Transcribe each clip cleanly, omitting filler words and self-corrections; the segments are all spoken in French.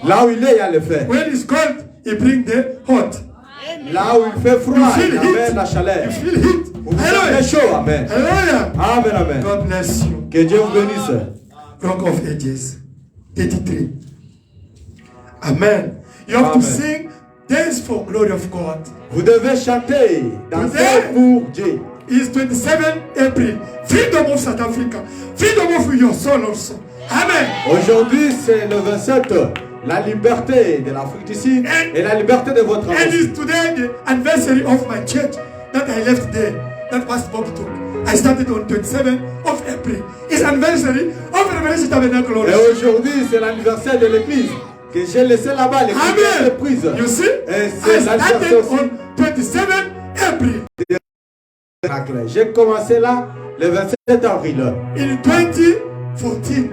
Là où il est, il y a le feu. When it's cold, he brings the hot. Là où il fait froid, il amène la chaleur. You feel heat. Vous sentez chaud, amen. Hallelujah. Amen, amen. God bless you. Que Dieu vous bénisse. Rock of Ages, 33. Amen. You have to sing dance for glory of God. Vous devez chanter, danser pour Dieu. It's 27 April. Freedom of South Africa. Freedom of your soul also. Amen. Aujourd'hui, c'est le 27. La liberté de l'Afrique du Sud et la liberté de votre âme. And it's today the anniversary of my church that I left there. That was Bob talk. I started on 27th of April. It's anniversary of Revelation Tabernacle. Et aujourd'hui, c'est l'anniversaire de l'église que j'ai laissé là-bas, l'église de prise. You see? Et c'est I started l'anniversaire on 27th April. J'ai commencé là le 27 avril. In 2014.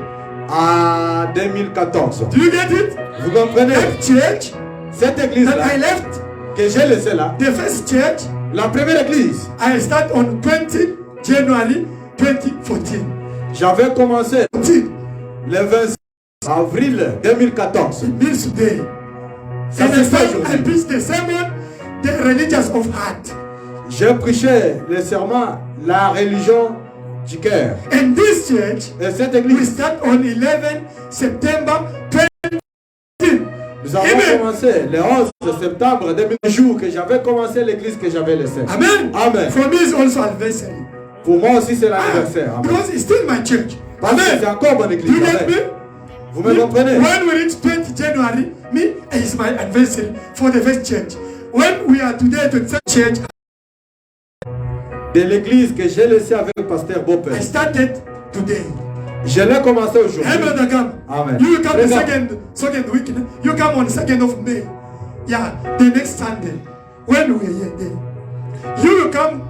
En 2014. Do you get it? Vous comprenez? That church cette église-là that I left, que j'ai laissé là, the first church, la première église, I start on 20 January 2014. J'avais commencé le 26 avril 2014. It means today. Ça And fait I preached the sermon, the religious of heart. J'ai prêché le serment, la religion du cœur. And this church, et cette we église, start on 11 September 2014. nous avons commencé le 11 septembre 2000, le jour que j'avais commencé l'église que j'avais laissée. Amen. Amen. For me, it's also anniversary. Pour moi aussi, c'est l'anniversaire. Amen. Because it's still my church. Parce que c'est encore mon Do église. you get Amen. me? Vous me comprenez? When we reach 20 January, me is my anniversary for the first church. When we are today at the third church, De l'église que j'ai laissée avec le pasteur Bopé. I started today. Je l'ai commencé aujourd'hui. Amen. Amen. You will come the Regarde. second week. You come on 2nd of May. Yeah, the next Sunday. When we are here, there. You will come.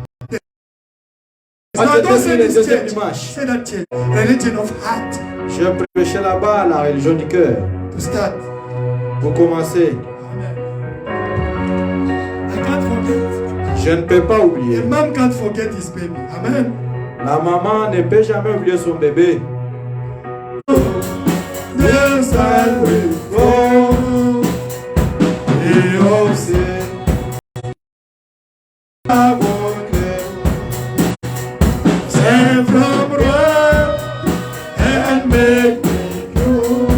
Now don't say this church. Say that church. Religion of heart. Je prêchais là-bas la religion du cœur. To start. Vous commencez. Amen. I can't forget. Je ne peux pas oublier. A mom can't forget his baby. Amen. La maman ne peut jamais oublier son bébé. Yes, I will go. He also I won't save from wrong and make me pure.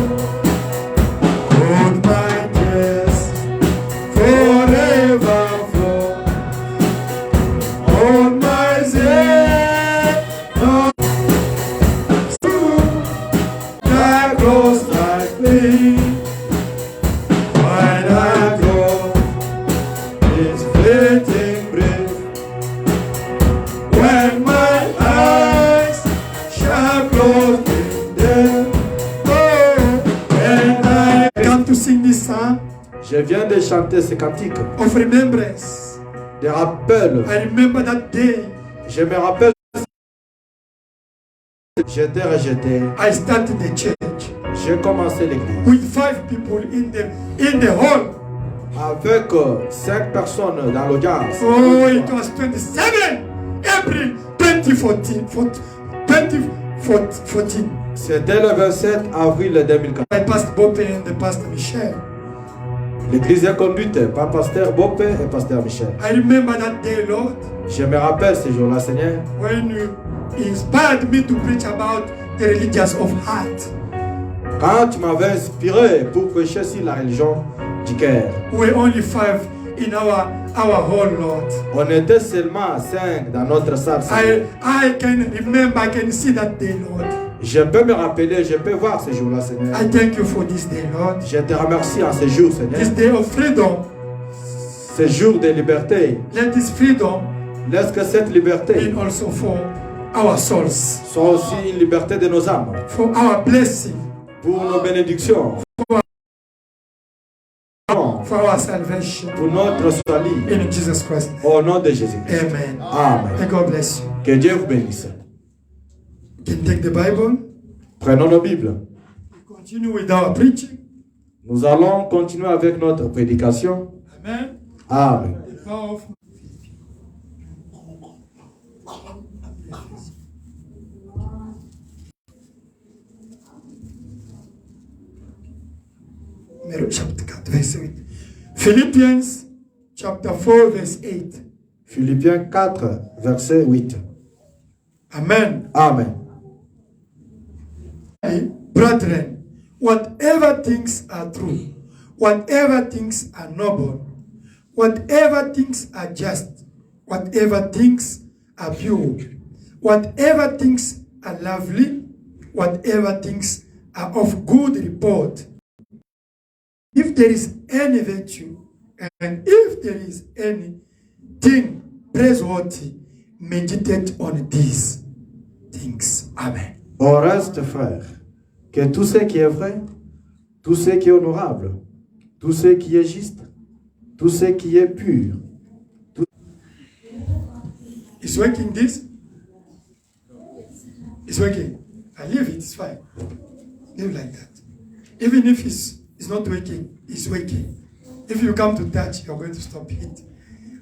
Hold my tears forever flow. Hold my sin. That grows like me. When I go, it's fleeting breath. When my eyes shall close in death. Oh, when I come to sing this song Je viens de chanter ce cantique. of remembrance. Des rappels. I remember that day Je me rappelle. J'étais rejeté. I started the church J'ai commencé l'église. with 5 people in the hall. Avec 5 personnes dans l'audience. Oh, it was 27 April 2014. 2014. C'était le 27 avril 2014. I passed Bope and the Pastor Michel. L'église est conduite par pasteur Bopé et pasteur Michel. I remember that day, Lord, Je me rappelle ce jour-là, Seigneur, when you inspired me to preach about the religious of heart. quand tu m'avais inspiré pour prêcher sur la religion du cœur. We were only 5 in our hall, Lord. On était seulement 5 dans notre salle. Seigneur. I can remember, I can see that day, Lord. Je peux me rappeler, je peux voir ce jour-là, Seigneur. I thank you for this day, Lord. Je te remercie en ce jour, Seigneur. This day of freedom. Ce jour de liberté. Let this freedom Laisse que cette liberté be also for our souls, soit aussi une liberté de nos âmes. for our blessing, Pour nos bénédictions. for our salvation. Pour notre salut. In Jesus Christ. Au nom de Jésus-Christ. Amen. Amen. May God bless you. Que Dieu vous bénisse. You can take the Bible. Prenons nos Bibles. We continue with our preaching. Nous allons continuer avec notre prédication. Amen. Amen. The power of Romains chapitre 4, verset 8. Philippians chapter 4, verse 8. Philippiens 4, verset 8. Amen. Amen. Brethren, whatever things are true, whatever things are noble, whatever things are just, whatever things are pure, whatever things are lovely, whatever things are of good report, if there is any virtue, and if there is anything praiseworthy, meditate on these things. Amen. Au reste, frères, que tout ce qui est vrai, tout ce qui est honorable, tout ce qui est juste, tout ce qui est pur. It's working this? It's working. I leave it, it's fine. Leave like that. Even if it's not working, it's working. If you come to touch, you're going to stop it.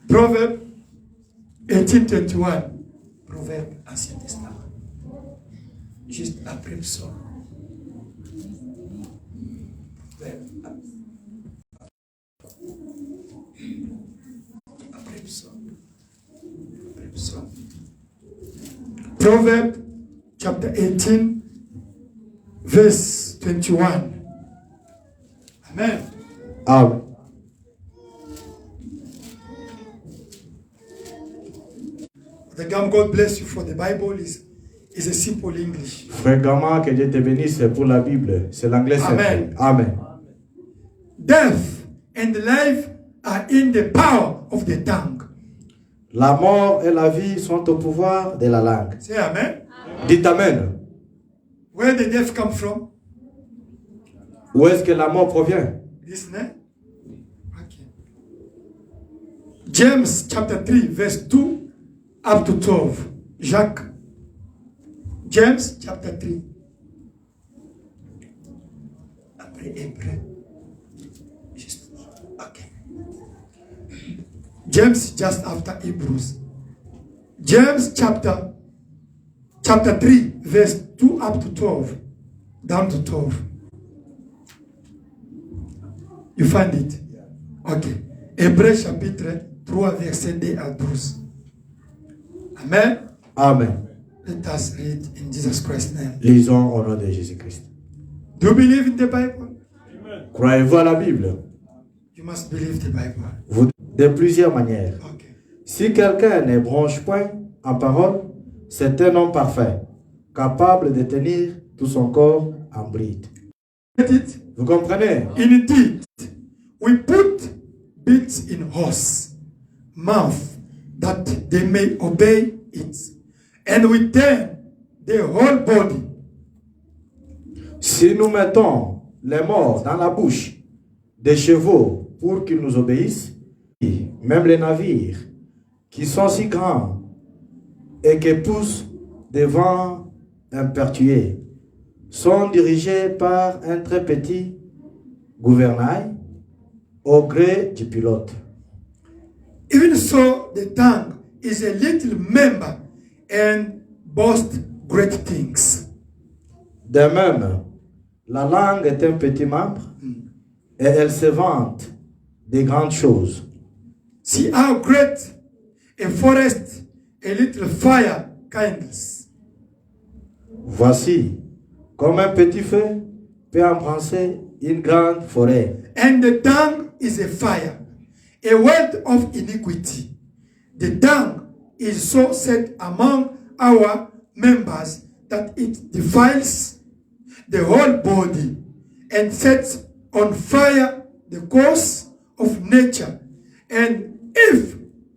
Proverb 18:21. Proverbe Ancien Testament. Juste après le psaume. Après le psaume. Après le psaume. Proverbe chapter 18, verse 21. Amen. Amen. The God bless you for the Bible is a simple English. Frère Gama, que Dieu te bénisse pour la Bible. C'est l'anglais simple. Amen. Amen. Death and life are in the power of the tongue. La mort et la vie sont au pouvoir de la langue. Say amen. Dites Amen. Where did death come from? Où est-ce que la mort provient? This name? Okay. James chapter 3, verse 2 up to 12. Jacques. James chapter 3. Après Hébreu. Okay. James just after Hebrews. James chapter 3, verse 2 up to 12. Down to 12. You find it? Okay. Hébreu chapitre 3, verset 2 à 12. Amen. Amen. Let us read in Jesus Christ's name. Lisons au nom de Jésus-Christ. Do you believe in the Bible? Croyez-vous à la Bible? You must believe the Bible. De plusieurs manières. Okay. Si quelqu'un ne bronche point en parole, c'est un homme parfait, capable de tenir tout son corps en bride. Get it? Vous comprenez? Indeed, we put bits in horse mouth that they may obey it, and we turn the whole body. Si nous mettons les morts dans la bouche des chevaux pour qu'ils nous obéissent, même les navires qui sont si grands et qui poussent des vents impertués sont dirigés par un très petit gouvernail au gré du pilote. Even so, the tongue is a little member and boasts great things. De même, la langue est un petit membre et elle se vante des grandes choses. See how great a forest a little fire kindles. Voici, comme un petit feu peut embrasser une grande forêt. And the tongue is a fire, a word of iniquity. The tongue is so set among our members that it defiles the whole body and sets on fire the course of nature, and if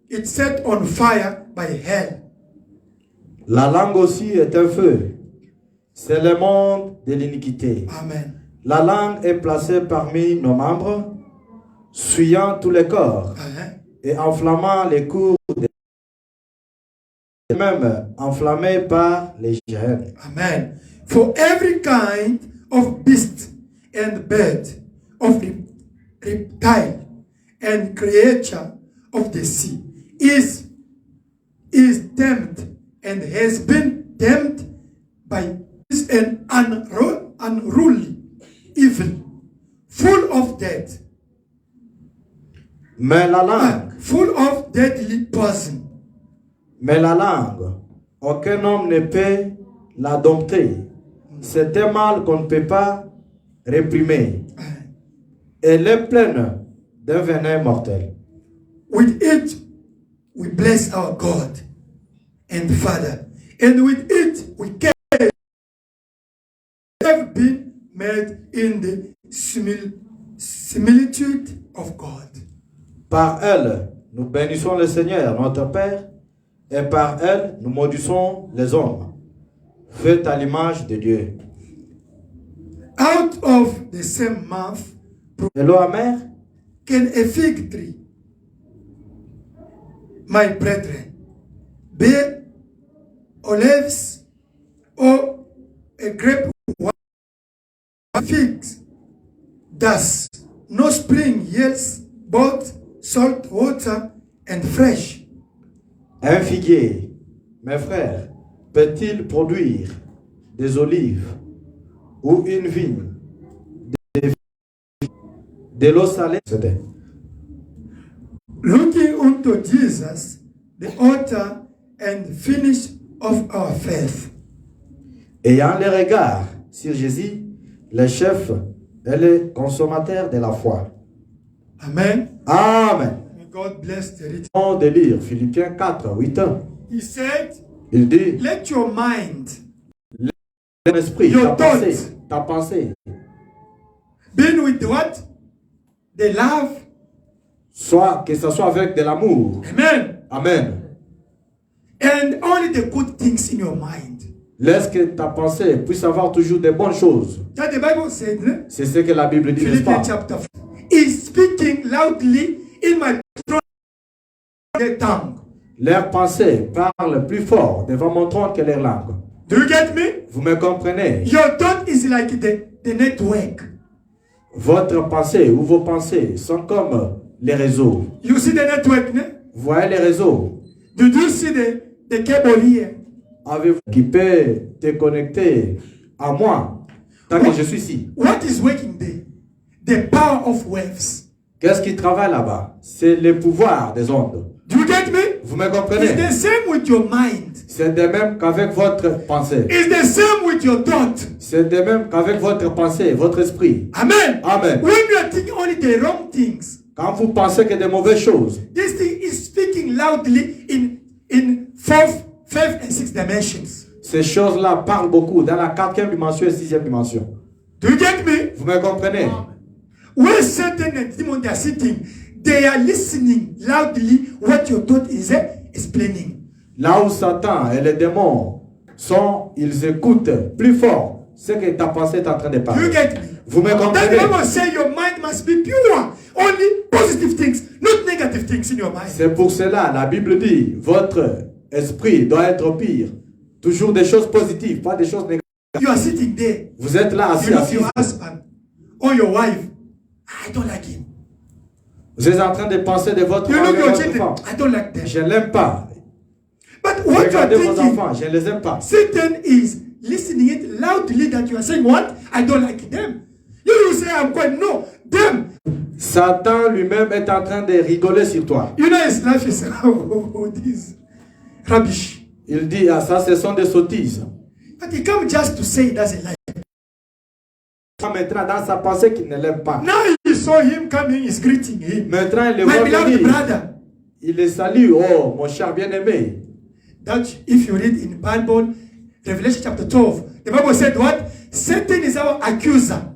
it's set on fire by hell. La langue aussi est un feu. C'est le monde de l'iniquité. Amen. La langue est placée parmi nos membres, souillant tous les corps et enflammant les cours, même enflammés par les gènes. Amen. For every kind of beast and bird, of reptile and creature of the sea is tempted and has been tempted by an unruly evil. full of death. Mais la langue, Full of deadly poison. mais la langue, aucun homme ne peut la dompter. C'est un mal qu'on ne peut pas réprimer. Elle est pleine d'un venin mortel. With it, we bless our God and Father. And with it, we have been made in the similitude of God. Par elle, nous bénissons le Seigneur, notre Père, et par elle, nous maudissons les hommes, faits à l'image de Dieu. Out of the same mouth De l'eau amère, can a fig tree, my brethren, bear olives or a grape wine? Figs, thus no spring yields both salt water and fresh. un figuier, mes frères, peut-il produire des olives ou une vigne, de l'eau salée? Looking unto Jesus, the author and finish of our faith. Ayant les regards sur Jésus, le chef et le consommateur de la foi. Amen. Amen. May God bless the reading. On de lire Philippiens 4, 8. He said, Il dit, let your mind ton esprit, Your ta pensée, be with what? The love. soit que ce soit avec de l'amour. Amen. Amen. And only the good things in your mind. Laisse que ta pensée puisse avoir toujours des bonnes choses. That the Bible said, né? C'est ce que la Bible dit, n'est-ce pas? Philippians chapter 4. Is speaking loudly in my tongue. Leurs pensées parlent plus fort devant mon trône que leur langue. Do you get me? Vous me comprenez? Your thought is like the network. Votre pensée ou vos pensées sont comme les réseaux. You see the network, né? Vous voyez les réseaux? Did you see the cable here? Avez-vous qui peut te connecter à moi tant que je suis ici? What is working there? The power of waves. Qu'est-ce qui travaille là-bas? C'est le pouvoir des ondes. Do you get me? Vous me It's comprenez? the same with your mind. C'est de même qu'avec votre pensée. It's the same with your thought. C'est de même qu'avec votre pensée, votre esprit. Amen. Amen. When you are thinking only the wrong things, Quand vous pensez que de mauvaises choses, this thing is speaking loudly in fourth, fifth, and sixth dimensions. ces choses-là parlent beaucoup dans la quatrième dimension et sixième dimension. Do you get me? Vous me comprenez? Where Satan and demons they are sitting, they are listening loudly what your thought is explaining. Là où Satan et les démons sont, ils écoutent plus fort ce que ta pensée est en train de Do parler. you get me? Vous me That comprenez? Bible say your mind must be pure. Only positive things, not negative things in your mind. C'est pour cela, la Bible dit, votre esprit doit être pire. Toujours des choses positives, pas des choses négatives. You are sitting there. Vous êtes là assis, You look assis. your husband or your wife. I don't like him. Vous êtes en train de penser de votre You mari look et your votre children. femme. I don't like them. Je ne l'aime pas. But what you are Regardez vos thinking, enfants, je ne les aime pas. Satan is listening it loudly that you are saying what? I don't like them. You say I'm going, no, them. Satan lui-même est en train de rigoler sur toi. You know his life is this rubbish. Il dit, ah ça, ce sont des sottises. But he come just to say he doesn't like. Maintenant, dans sa pensée qu'il ne l'aime pas. Now he saw him coming, he's greeting him. Maintenant, il le My voit beloved venir. brother. Il le salue. Oh, mon cher bien-aimé. That if you read in Bible, Revelation chapter 12, the Bible said what? Satan is our accuser.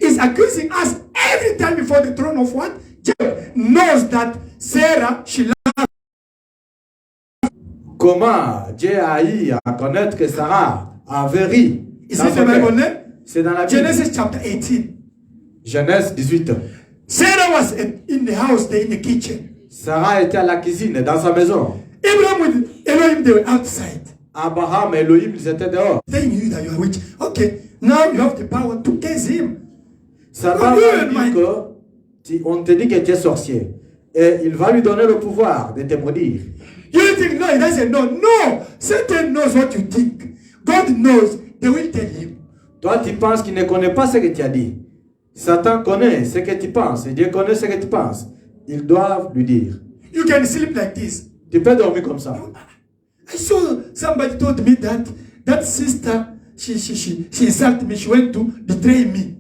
He's accusing us every time before the throne of what? Jacob knows that Sarah, she loves. Comment Dieu a eu à connaître que Sarah avait ri. Is dans it son the Bible cœur. name? C'est dans la Bible. Genesis chapter 18. Genèse 18. Sarah was in the house, there in the kitchen. Sarah était à la cuisine, dans sa maison. Abraham with Elohim, they were outside. Abraham et Elohim, ils étaient dehors. They knew that you are witch. Okay, now you have the power to case him. Satan va lui dire que on te dit que tu es sorcier. Et il va lui donner le pouvoir de te maudire. You think no, he doesn't know. No, Satan knows what you think. God knows. They will tell him. Toi, tu penses qu'il ne connaît pas ce que tu as dit. Satan connaît ce que tu penses. Et Dieu connaît ce que tu penses. Ils doivent lui dire. You can sleep like this. Tu peux dormir comme ça. I saw somebody told me that sister, she insulted me. She went to betray me.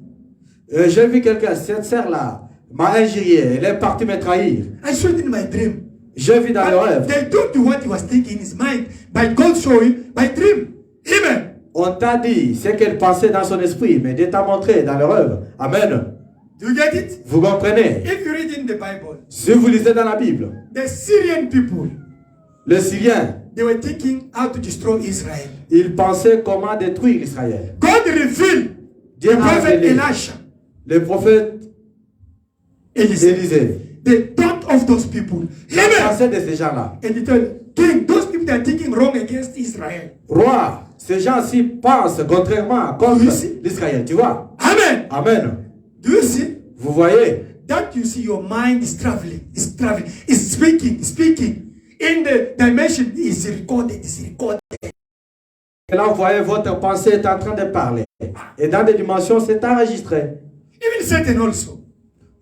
J'ai vu quelqu'un, cette sœur-là m'a injurié. Elle est partie me trahir. I saw it in my dream. J'ai vu dans le rêve. They told you what he was thinking in his mind, but God showed you by dream. Amen. On t'a dit ce qu'elle pensait dans son esprit, mais Dieu t'a montré dans le rêve. Amen. Do you get it? Vous comprenez? If you read in the Bible, Si vous lisez dans la Bible, the Syrian people, les Syriens, they were thinking how to destroy Israel. ils pensaient comment détruire Israël. God revealed Dieu the a prophet révélé Elisha, le prophète Élisée, the thought of those people. la Amen. pensée de ces gens-là. And he told King, those people that are thinking wrong against Israel. Roi, ces gens-ci pensent contrairement contre Oui. l'Israël, tu vois? Amen. Amen. Do you see? Vous voyez? That you see your mind is traveling, is speaking. In the dimension is recorded. Et là, vous voyez, votre pensée est en train de parler. Et dans des dimensions, c'est enregistré. Even Satan also.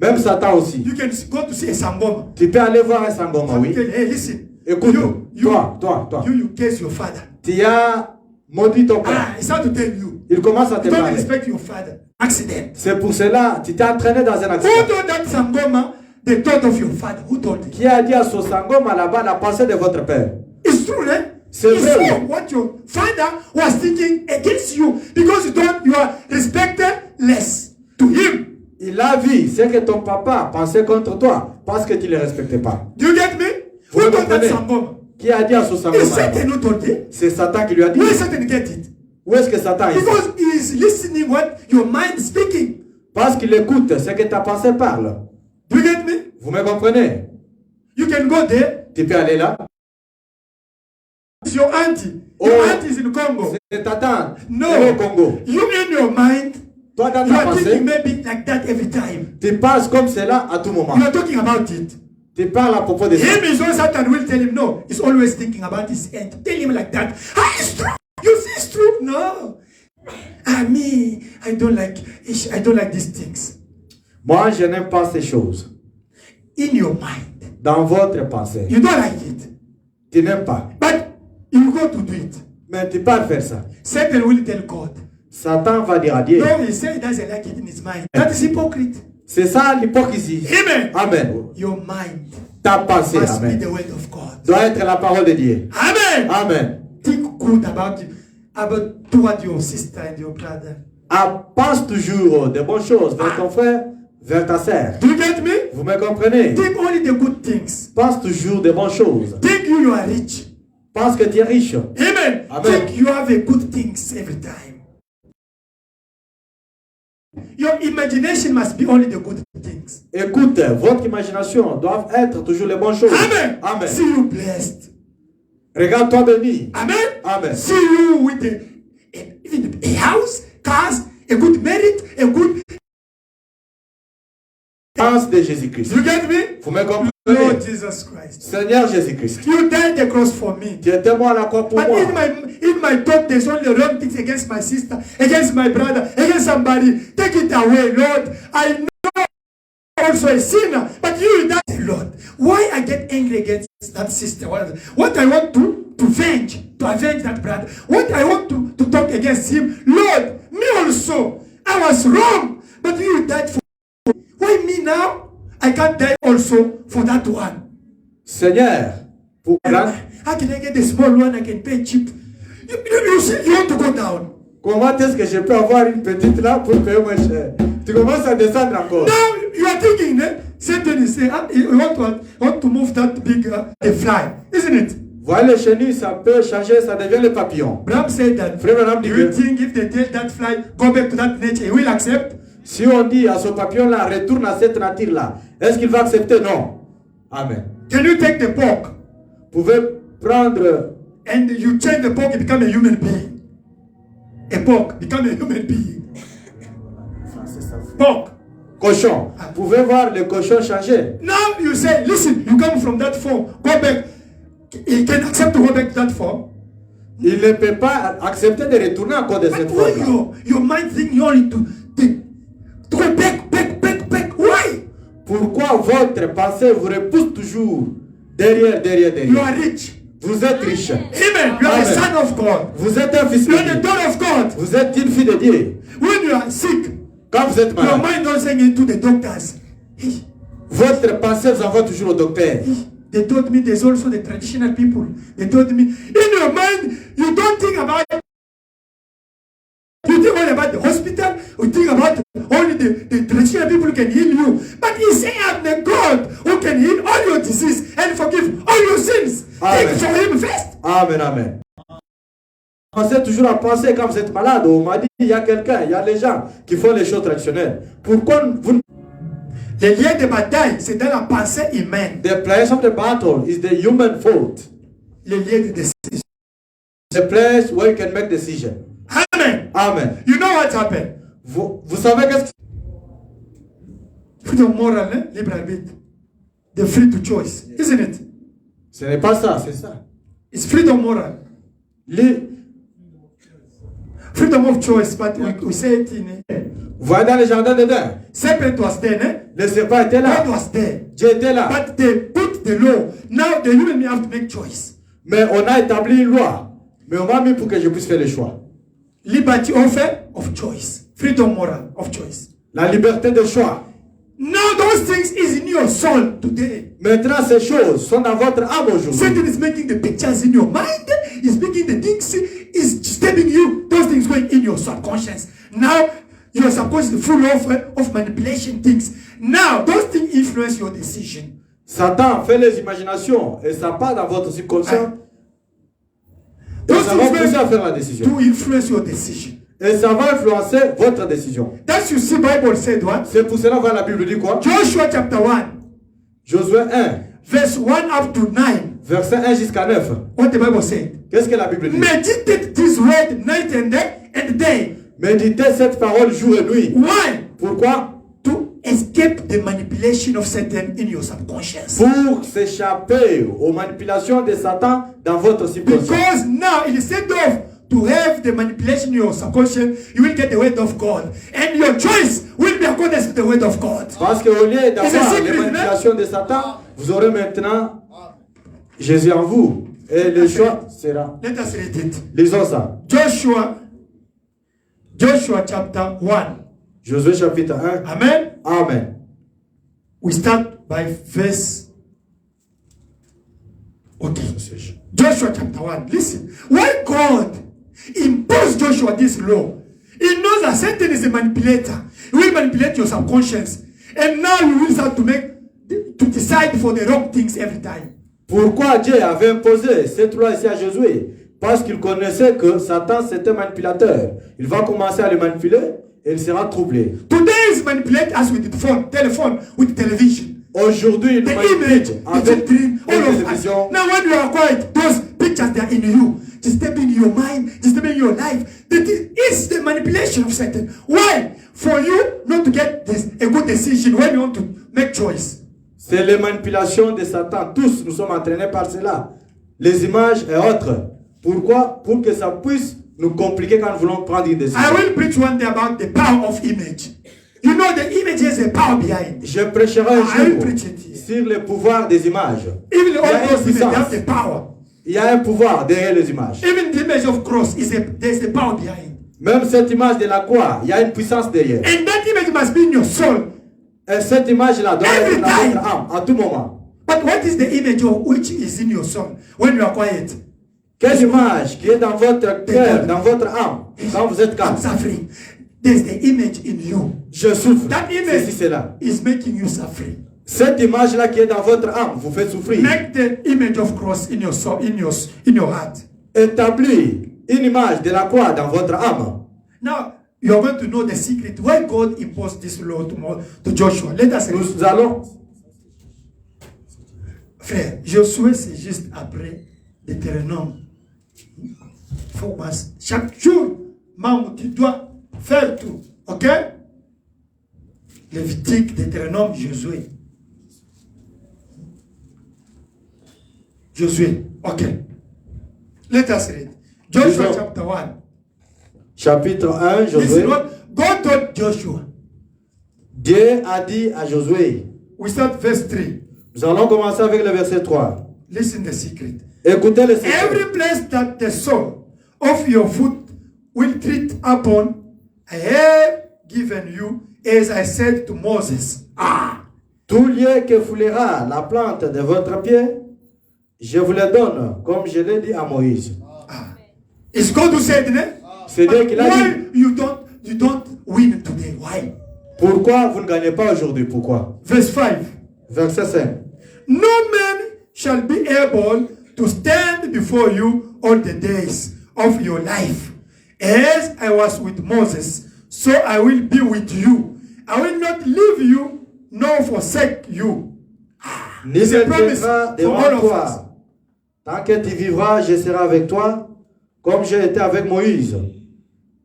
Même Satan aussi. You can go to see a sangoma. Tu peux aller voir un sangoma, oui. Hey, listen. Écoute, You toi. You curse your father. Tu as maudit ton père. It's how to tell you. Il commence à te You don't parler. respect your father. Accident. C'est pour cela, tu t'es entraîné dans un Who accident. told that sangoma the thought of your father? Who told it? Qui a dit à ce sangoma là-bas la pensée de votre père? It's true, eh? C'est It's vrai. true what your father was thinking against you because you are respected less to him. Il a vu ce que ton papa pensait contre toi parce que tu ne le respectais pas. Do you get me? Vous Who told that comprenez? sangoma? Qui a dit à ce It's sangoma? Satan who told it. C'est Satan qui lui a dit. Where Satan get it? Où est-ce que Satan est? Because he is listening what your mind is speaking. Parce qu'il écoute ce que ta pensée parle. Do you get me? Vous me comprenez? You can go there. Tu peux aller là. It's your auntie. Oh. Your auntie is in Congo. C'est ta tante. No. Elle est au Congo. You in your mind, Toi dans you ta are pensée, thinking maybe like that every time. tu penses comme cela à tout moment. You are talking about it. Tu parles à propos de ça. Him is when Satan will tell him no. He's always thinking about his end. Tell him like that. Ah, it's true. You see, it's true. No. I don't like these things. Moi, je n'aime pas ces choses. In your mind, Dans votre pensée. you don't like it, Tu n'aimes pas. but you go to do it. Mais tu peux faire ça. Satan will tell God. Satan va dire à Dieu. No, he said he doesn't like it in his mind. That is hypocrite. C'est ça l'hypocrisie. Amen. Amen. Your mind Ta pensée, must be amen, the word of God. doit être la parole de Dieu. Amen. Amen. Think good about toward your sister and your brother. Pense toujours de bonnes choses vers ton frère, vers ta sœur. Do you get me? Vous me comprenez? Think only the good things. Pense toujours de bonnes choses. Think you are rich. Pense que tu es riche. Amen. Amen. Think you have a good things every time. Your imagination must be only the good things. Écoute, votre imagination doit être toujours les bonnes choses. Amen. Amen. See you blessed. Regarde-toi béni. Amen. Amen. See you with even a house, cars, a good merit, a good. Pense de Jésus-Christ. You get me? Vous me comprenez? Lord Jesus Christ. Seigneur Jésus-Christ. You died the cross for me. Tu étais mort à la croix pour But moi. in my thought, there's only wrong things against my sister, against my brother, against somebody. Take it away, Lord. I know I'm also a sinner, but you died, Lord. Why I get angry against that sister? What I want to avenge that brother. What I want to talk against him, Lord. Me also. I was wrong, but you died for me. Why me now? I can't die also for that one. Seigneur, pour How can I get the small one I can pay cheap? You see, you want to go down. comment est-ce que je peux avoir une petite là pour payer moins cher? Tu commences à descendre encore. Now you are thinking, Satan is saying, you want to move that big fly, isn't it? Voilà le chenille, ça peut changer, ça devient le papillon. Bram said that. Frère Branham dit Do you que think if they tell that fly, go back to that nature, he will accept? si on dit à ce papillon-là, retourne à cette nature-là, est-ce qu'il va accepter? Non. Amen. Can you take the pork Vous pouvez prendre and you change the pork, it become a human being? A pork become a human being. Pork. cochon. Vous pouvez voir le cochon changer. Now you say, listen, you come from that form, go back. He can accept to go back to that form. Il ne peut pas accepter de retourner encore de cette But when forme. your mind thinks you only to go back Pourquoi votre pensée vous repousse toujours derrière? You are rich. Vous êtes riche. Amen. You are a son of God. Vous êtes un fils de You are the Dieu. daughter of God. Vous êtes une fille de Dieu. When you are sick, Quand vous êtes your malade, mind doesn't into the doctors. Hey, votre pensée vous envoie toujours au docteur. they told me there's also the traditional people. They told me, in your mind, you don't think about it. You think only about the hospital, you think about only the traditional people who can heal you. But he said, I'm the God who can heal all your disease and forgive all your sins. Amen. Think for him first. Amen, amen. Pensez toujours à penser quand vous êtes malade. On m'a dit, il y a quelqu'un, il y a les gens qui font les choses traditionnelles. Pourquoi vous... Le lien de bataille, c'est dans la pensée humaine. The place of the battle is the human fault. Le lien de décision. The place where you can make decision. Amen. Amen. You know what happened? Vous savez qu'est-ce que... Freedom moral, hein? Libre arbitre. The free to choice, isn't it? Ce n'est pas ça, c'est ça. It's freedom moral. Freedom of choice, but we say it in... Vous voyez dans le jardin d'Éden, Serpent was there, eh? le serpent était là. God was there. Dieu était là. But they put the law. Now the human being have to make choice. Mais on a établi une loi. Mais on m'a mis pour que je puisse faire le choix. Liberty of choice. Freedom moral of choice. La liberté de choix. Now those things is in your soul today. Maintenant, ces choses sont dans votre âme aujourd'hui. Satan is making the pictures in your mind. Is making the things, is disturbing you. Those things going in your subconscious. Now, your subconscious is full of manipulation things. Now, those things influence your decision. Satan fait les imaginations et ça part dans votre subconscient. Et Those ça va things pousser à faire la décision. to influence your decision. Et ça va influencer votre décision. That you see Bible said what? C'est pour cela que la Bible dit quoi? Joshua chapter 1. Josué 1, Verse 1 up to 9. verset 1 jusqu'à 9. What the Bible said. Qu'est-ce que la Bible dit? Meditate this word night and day. Méditez cette parole jour et nuit. Why? Pourquoi? To escape the manipulation of Satan in your subconscious. Pour s'échapper aux manipulations de Satan dans votre subconscient. Because now, instead of to have the manipulation in your subconscious, you will get the word of God. And your choice will be according to the word of God. Parce qu'au lieu It's a d'avoir secret, les manipulations de Satan, vous aurez maintenant Jésus en vous. Et le choix sera. Let us read it. Lisons ça. Joshua chapter 1. Josué chapitre 1. Amen. Amen. We start by verse. Okay. Joshua chapter 1. Listen. Why God imposed Joshua this law? He knows that Satan is a manipulator. He will manipulate your subconscious. And now you will start to decide for the wrong things every time. Pourquoi Dieu avait imposé cette loi ici à Josué? Parce qu'il connaissait que Satan c'est un manipulateur. Il va commencer à le manipuler et il sera troublé. Today is manipulate us with the phone, telephone, with television. Aujourd'hui, il The manipule image, avec the dream, all la of us. télévision. Now when you are quiet, those pictures they are in you, disturbing your mind, disturbing your life. It's the manipulation of Satan. Why? For you not to get a good decision when you want to make choice. C'est les manipulations de Satan. Tous nous sommes entraînés par cela. Les images et autres. Pourquoi? Pour que ça puisse nous compliquer quand nous voulons prendre une décision. I will preach one day about the power of image. You know the image has a power behind. Je prêcherai un I will jour preach it here. sur le pouvoir des images. Even all Il y a une those images puissance. have the power. Il y a un pouvoir derrière les images. Even the image of cross there's a power behind. Même cette image de la croix, il y a une puissance derrière. And that image must be in your soul. Et cette image-là doit Every être dans time. votre âme à tout moment. But what is the image of which is in your soul when you are quiet? Quelle image qui est dans votre cœur, dans votre âme, quand vous êtes calme? I'm suffering. There's the image in you. Je souffre. That Ceci, image cela. is making you suffering. Cette image-là qui est dans votre âme vous fait souffrir. Make the image of cross in your soul, in your heart. Établir une image de la croix dans votre âme. Now you are going to know the secret why God imposed this law to Joshua. Let us read. Nous allons. Frère, Josué c'est juste après Deutéronome. Faut chaque jour, maman, tu dois faire tout, ok? Lévitique, Deutéronome, Josué. Josué, ok. Let us read. Joshua Lisons. chapter 1. Chapitre 1, This is Josué. what God told Joshua. Dieu a dit à Josué. We start verse 3. Nous allons commencer avec le verset 3. Listen the secret. Écoutez le secret. Every place that the sole of your foot will tread upon, I have given you, as I said to Moses. Tout lieu que foulera la plante de votre pied, je vous le donne, comme je l'ai dit à Moïse. It's God who said it. C'est Dieu qui l'a dit. Why you don't win today? Why? Pourquoi vous ne gagnez pas aujourd'hui? Pourquoi? Verse 5. Verset 5. No man shall be able to stand before you all the days of your life. As I was with Moses, so I will be with you. I will not leave you nor forsake you. Ni It's ne a promise viendra for all devant of us. toi. Tant que tu vivras, je serai avec toi, comme j'ai été avec Moïse.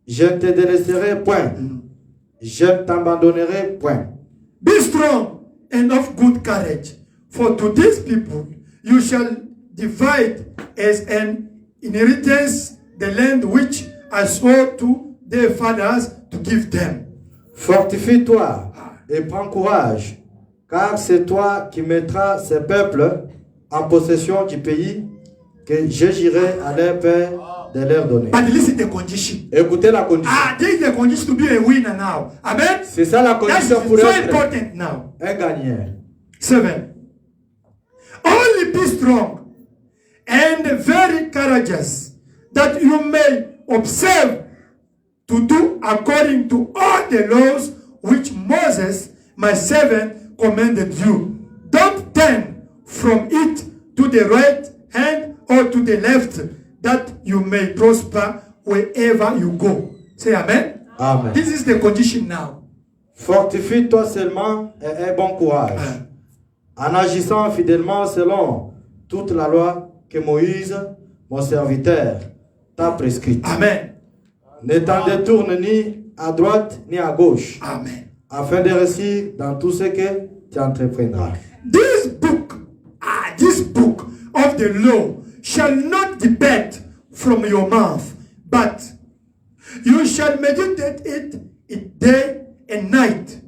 Je ne te délaisserai point. Je ne t'abandonnerai point. Be strong and of good courage, for to these people you shall divide as an inheritance the land which I swore to their fathers to give them. Fortifie-toi et prends courage, car c'est toi qui mettras ces peuples en possession du pays que je j'irai à leur père de leur donner. But listen to the condition. Écoutez la condition. This is the condition to be a winner now. Amen. C'est ça la That's condition pour so être important now. un gagnant. 7. Only be strong and very courageous, that you may observe to do according to all the laws which Moses, my servant, commanded you. Don't turn from it to the right hand or to the left, that you may prosper wherever you go. Say amen. Amen. This is the condition now. Fortifie-toi seulement et aie bon courage, en agissant fidèlement selon toute la loi que Moïse, mon serviteur, t'a prescrite. Amen. Ne t'en détourne ni à droite ni à gauche, Amen. afin de réussir dans tout ce que tu entreprendras. This book of the law shall not depart from your mouth, but you shall meditate it day and night,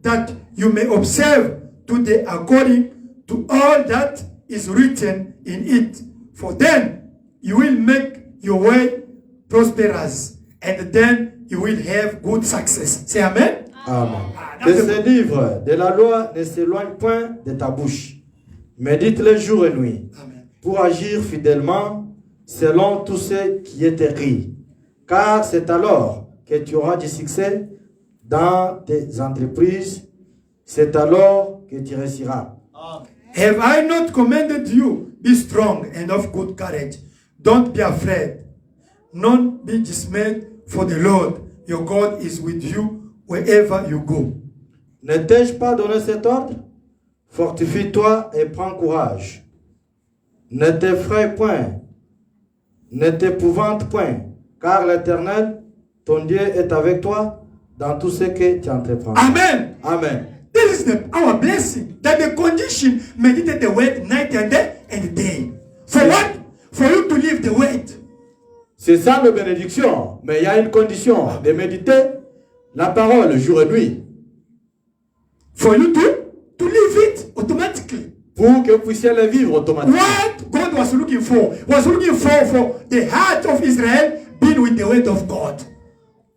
that you may observe to the according to all that is written in it. For then you will make your way prosperous, and then you will have good success. Say amen. Amen. Que ce livre de la loi ne s'éloigne point de ta bouche. Médite-le jour et nuit, Amen. pour agir fidèlement selon tout ce qui est écrit. Car c'est alors que tu auras du succès dans tes entreprises. C'est alors que tu réussiras. Have I not commanded you? Be strong and of good courage. Don't be afraid. None be dismayed, for the Lord your God is with you wherever you go. Ne t'ai-je pas donné cet ordre? Fortifie-toi et prends courage. Ne t'effraie point, ne t'épouvante point, car l'Éternel, ton Dieu, est avec toi dans tout ce que tu entreprendras. Amen. Amen. This is our blessing. That the condition meditate the word night and day. For what? For you to live the word. C'est ça la bénédiction. Mais il y a une condition de méditer la parole jour et nuit. For you to live it automatically. Pour que vous puissiez le vivre automatiquement. What God was looking for the heart of Israel being with the word of God.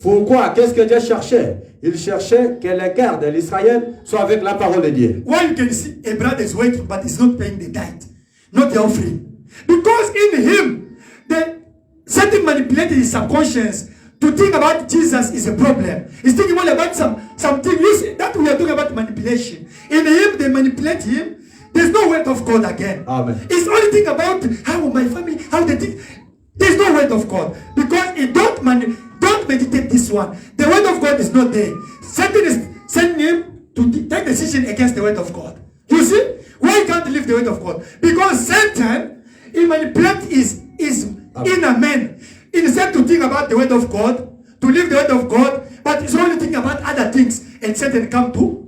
Pourquoi? Qu'est-ce que Dieu cherchait? Il cherchait que les cœurs de l'Israël soient avec la parole de Dieu. Why you can see a brother is waiting but he's not paying the tithe, not the offering. Because in him, the something manipulated his subconscious to think about Jesus is a problem. He's thinking more about something. Listen, that we are talking about manipulation. In him, they manipulate him. There's no word of God again. Amen. It's only thing about how my family, how they think. There's no word of God because it don't meditate this one. The word of God is not there. Satan is sending him to take decision against the word of God. You see why he can't live the word of God? Because Satan, he manipulates his inner man. Instead to think about the word of God, to live the word of God, but he's only thinking about other things, and Satan come to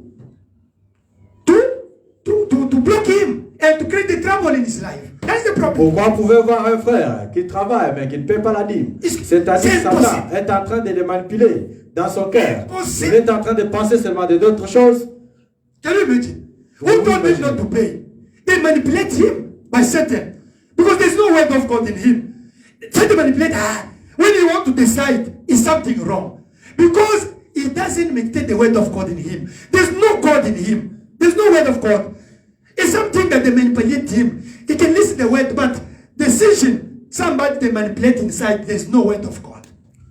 block him and to create the trouble in his life. That's the problem. Pourquoi vous pouvez voir un frère qui travaille mais qui ne paie pas la dîme? C'est-à-dire que Satan est en train de le manipuler dans son cœur. Il est en train de penser seulement de d'autres choses. Can you imagine? Who told him not to pay? They manipulate him by Satan. Because there's no word of God in him. Satan manipulates. When you want to decide, is something wrong? Because he doesn't meditate the word of God in him. There's no God in him. There's no word of God. It's something that they manipulate him. He can listen to the word, but decision, somebody they manipulate inside, there's no word of God.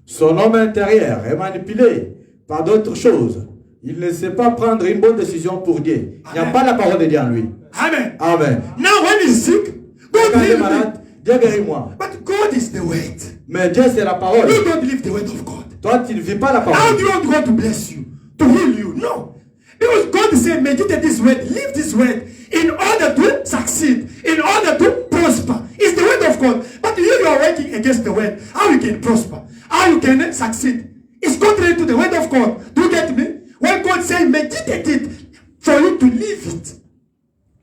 Son homme intérieur est manipulé par d'autres choses. Il ne sait pas prendre une bonne décision pour Dieu. Il n'y a pas la parole de Dieu en lui. Amen. Amen. Now when he's sick, God Quand il est heal malade, him. Dieu guérit-moi. But God is the word. Mais Dieu c'est la parole. You don't believe the word of God. Toi tu ne vis pas la How parole. do you want God to bless you? To heal you? No. Because God said, meditate this word, live this word in order to succeed, in order to prosper. It's the word of God. But you are working against the word. How you can prosper? How you can succeed? It's contrary to the word of God. Do you get me? When God says, meditate it for you to live it.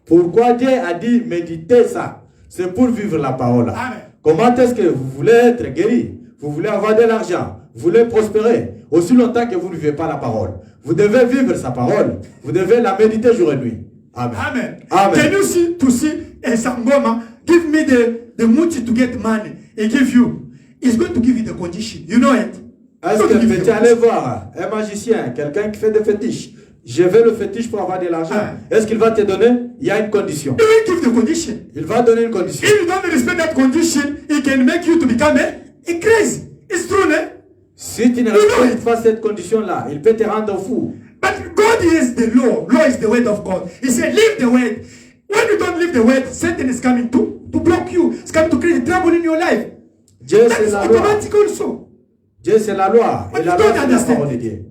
Pourquoi Dieu a dit méditer ça? C'est pour vivre la parole. Amen. Comment est-ce que vous voulez être guéri? Vous voulez avoir de l'argent? Vous voulez prospérer? Aussi longtemps que vous ne vivez pas la parole. Vous devez vivre sa parole. Vous devez la méditer jour et nuit. Amen. Amen. Amen. Can you see a Sangoma give me the muchi to get money and give you? He's going to give you the condition. You know it. Est-ce que tu es allé voir un magicien, quelqu'un qui fait des fétiches? Je veux le fétiche pour avoir de l'argent. Est-ce qu'il va te donner? Il y a une condition. He will give the condition. Il va donner une condition. If you don't respect that condition, he can make you to become a crazy. It's true, eh? Si tu ne respectes pas cette condition-là, il peut te rendre fou. But God is the law. Law is the word of God. He said, live the word. When you don't live the word, Satan is coming to block you. It's coming to create trouble in your life. Dieu That c'est is la loi. automatic also. Dieu c'est la loi. But Et la you loi don't c'est la understand. parole de Dieu.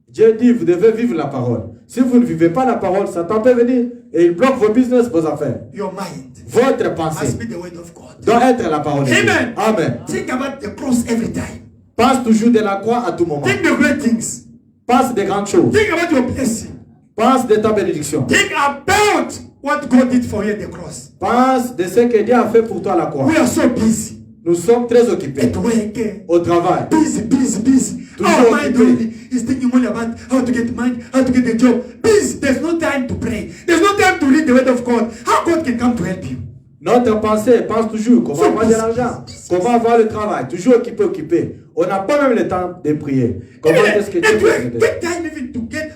Dieu dit, vous devez vivre la parole. Si vous ne vivez pas la parole, Satan peut venir et il bloque vos business, vos affaires. Your mind Votre pensée must be the word of God. doit être la parole de Dieu. Amen. Amen. Think about the cross every time. Pense toujours de la croix à tout moment. Think the great things. Pense des grandes choses. Think about your blessing. Pense de ta bénédiction. Think about what God did for you at the cross. Pense de ce que Dieu a fait pour toi à la croix. We are so busy Nous sommes très occupés at work. au travail. Busy. Toujours Our mind occupé. only is thinking only about how to get money, how to get a job. Busy. There's no time to pray. There's no time to read the word of God. How God can come to help you? Notre pensée pense toujours comment So avoir de busy, l'argent, busy. comment avoir le travail, toujours occupé. On n'a pas même le temps de prier. Comment est-ce que Dieu At peut work, t'aider? take time even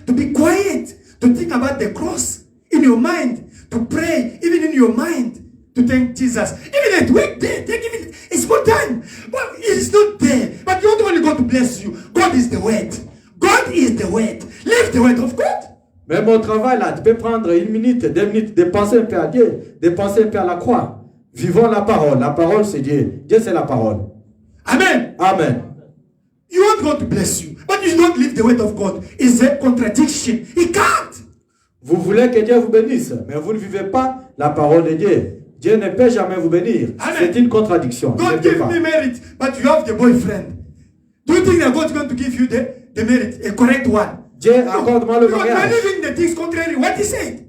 to be quiet, to think about the cross in your mind, to pray even in your mind, to thank Jesus. Even at work, take even a small time. But it's not there. But you don't only God to bless you. God is the word. God is the word. Live the word of God. Même au travail, là, tu peux prendre 1 minute, 2 minutes, de penser un peu à Dieu, de penser un peu à la croix. Vivons la parole. La parole, c'est Dieu. Dieu, c'est la parole. Amen. Amen. You want God to bless you, but you don't live the word of God. It's a contradiction. He can't. Vous voulez que Dieu vous bénisse, mais vous ne vivez pas la parole de Dieu. Dieu ne peut jamais vous bénir. Amen. C'est une contradiction. Il ne God peut give pas. me merit, but you have the boyfriend. Do you think that God's going to give you the merit, a correct one? Dieu, accorde-moi le You are mariage. living the things contrary what he said.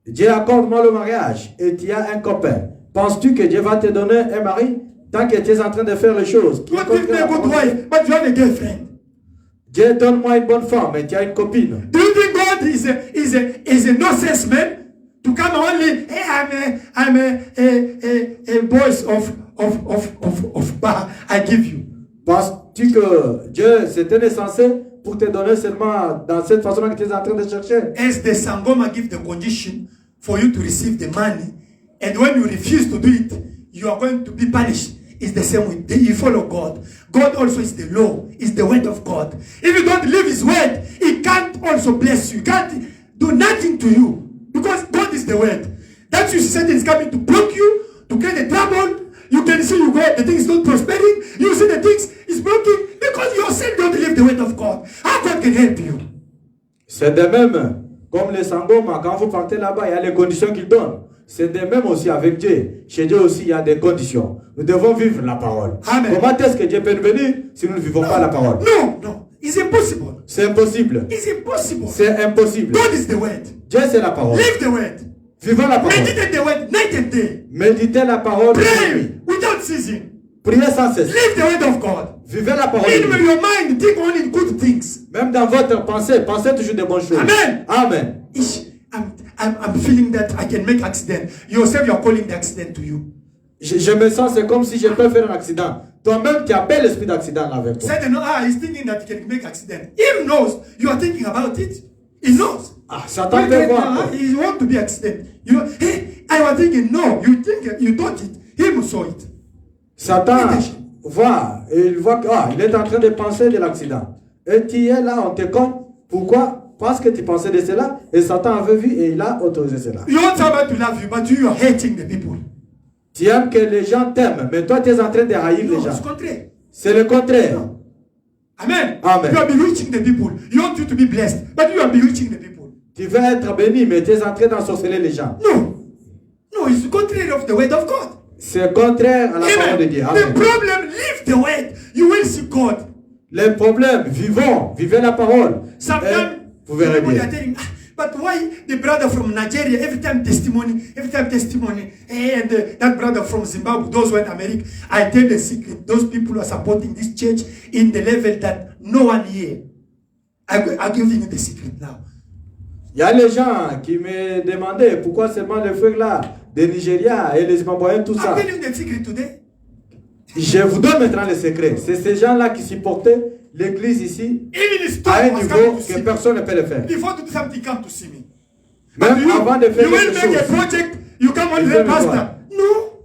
Dieu, accorde-moi le mariage. Et tu as un copain. Penses-tu que Dieu va te donner un mari tant que tu es en train de faire les choses qui God give me a contraires à la good parole de Dieu? wife, but you have a girlfriend. Dieu, donne-moi une bonne femme et tu as une copine. Do you think God is a nonsense man to come only? Hey, I'm a voice of bar. I give you. Penses-tu que Dieu c'était insensé pour te donner seulement dans cette façon que tu es en train de chercher? As the Sangoma give the condition for you to receive the money, and when you refuse to do it, you are going to be punished. It's the same with you follow God. God also is the law, is the word of God. If you don't live his word, he can't also bless you. He can't do nothing to you. Because God is the word. That's you Satan is coming to block you, to create a trouble. You can see you go, the thing is not prospering. You see the things is broken because you yourself don't live the word of God. How God can help you? C'est de même, comme les Sangoma, quand vous partez là-bas, il y a les conditions qu'il donne. C'est de même aussi avec Dieu. Chez Dieu aussi, il y a des conditions. Nous devons vivre la parole. Amen. Comment est-ce que Dieu peut nous bénir si nous ne vivons pas la parole? No. It's impossible. C'est impossible. It's impossible. C'est impossible. God is the word. Dieu, c'est la parole. Live the word. Vivons la parole. Meditate the word night and day. Méditez la parole. Pray without ceasing. Priez sans cesse. Live the word of God. Vivez la parole. In de Dieu. your mind, think only good things. Même dans votre pensée, pensez toujours des bonnes choses. Amen. Amen. I'm feeling that I can make accident. Yourself, you're calling the accident to you. Je me sens, c'est comme si je peux faire un accident. Toi-même, tu appelles l'esprit d'accident avec toi. Satan, he's thinking that he can make accident. He knows you are thinking about it. He knows. Ah, Satan peut voir. He want to be accident. You know, hey, I was thinking, no, you thought it. Him saw it. Satan voit, et il voit qu'il est en train de penser de l'accident. Et tu es là, on te compte. Pourquoi? Parce que tu pensais de cela, et Satan avait vu et il a autorisé cela. You want somebody to love you, but you are hating the people. Tu aimes que les gens t'aiment, mais toi tu es en train de haïr les gens. C'est le contraire. No. Amen. Amen. You are bewitching the people. You want you to be blessed, but you are bewitching the people. Tu veux être béni, mais tu es en train d'ensorceler les gens. No. No, it's contrary of the word of God. C'est contraire à la parole de Dieu. Amen. The problem, leave the word. You will see God. Les problèmes, vivez la parole. Sometimes vous verrez bien. But why the brother from Nigeria, every time testimony, and that brother from Zimbabwe, those who are in America, I tell the secret, those people are supporting this church in the level that no one here. I'm giving you the secret now. Il y a les gens qui me demandaient pourquoi seulement les frères là, des Nigériens et les Zimbabwéens, tout ça. I'm telling you the secret today. Je vous donne maintenant le secret. C'est ces gens-là qui supportaient l'église ici à un niveau que personne ne peut le faire. Before to do something, come to see me. Même avant de faire you will quelque chose. make a project, you come on the pastor. No,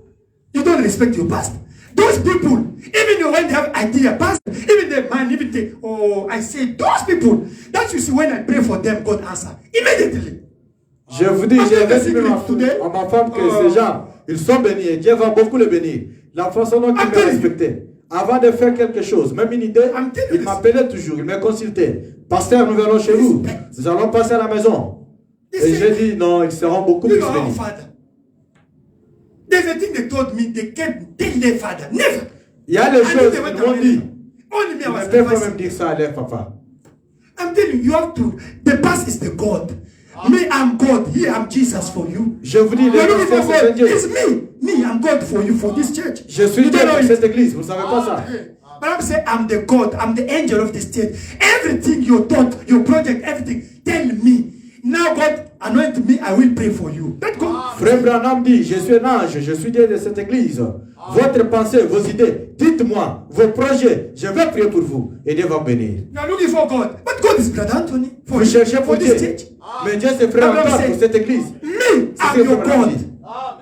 you don't respect your pastor. Those people, even when they have idea, pastor, even the man, even the, I say, those people, that you see when I pray for them, God answer immediately. Je vous dis, j'ai dit à ma femme que ces gens, ils sont bénis et Dieu va beaucoup les bénir. La façon dont ils me respectaient. Avant de faire quelque chose, même une idée, il m'appelait toujours, il me consultait. Pasteur, nous venons chez vous. Nous allons passer à la maison. Et j'ai dit, non, ils seront beaucoup plus bénis. There's a thing they told me, they can't tell their father. Never. Il y a des choses qu'ils m'ont dit. Only me, I was ne peux pas même dire ça à leur papa. I'm telling you, you have to. The past is the God. Me, I'm God. Here, I'm Jesus for you. Je vous dis, le pasteur, c'est Dieu. It's me. Me, I'm God for you, for this church. Je suis Dieu pour cette église. Vous ne savez pas ça. But I'm saying, I'm the God. I'm the angel of this church. Everything you thought, your project, everything, tell me. Now God anoint me, I will pray for you. Let go. Frère Branham dit, je suis un ange, je suis Dieu de cette église. Votre pensée, vos idées, dites-moi, vos projets, je vais prier pour vous et Dieu va vous bénir. You are looking for God, but God is Brother Anthony. Vous cherchez pour Dieu, mais Dieu c'est Frère Antoine pour cette église. Me, I'm your God.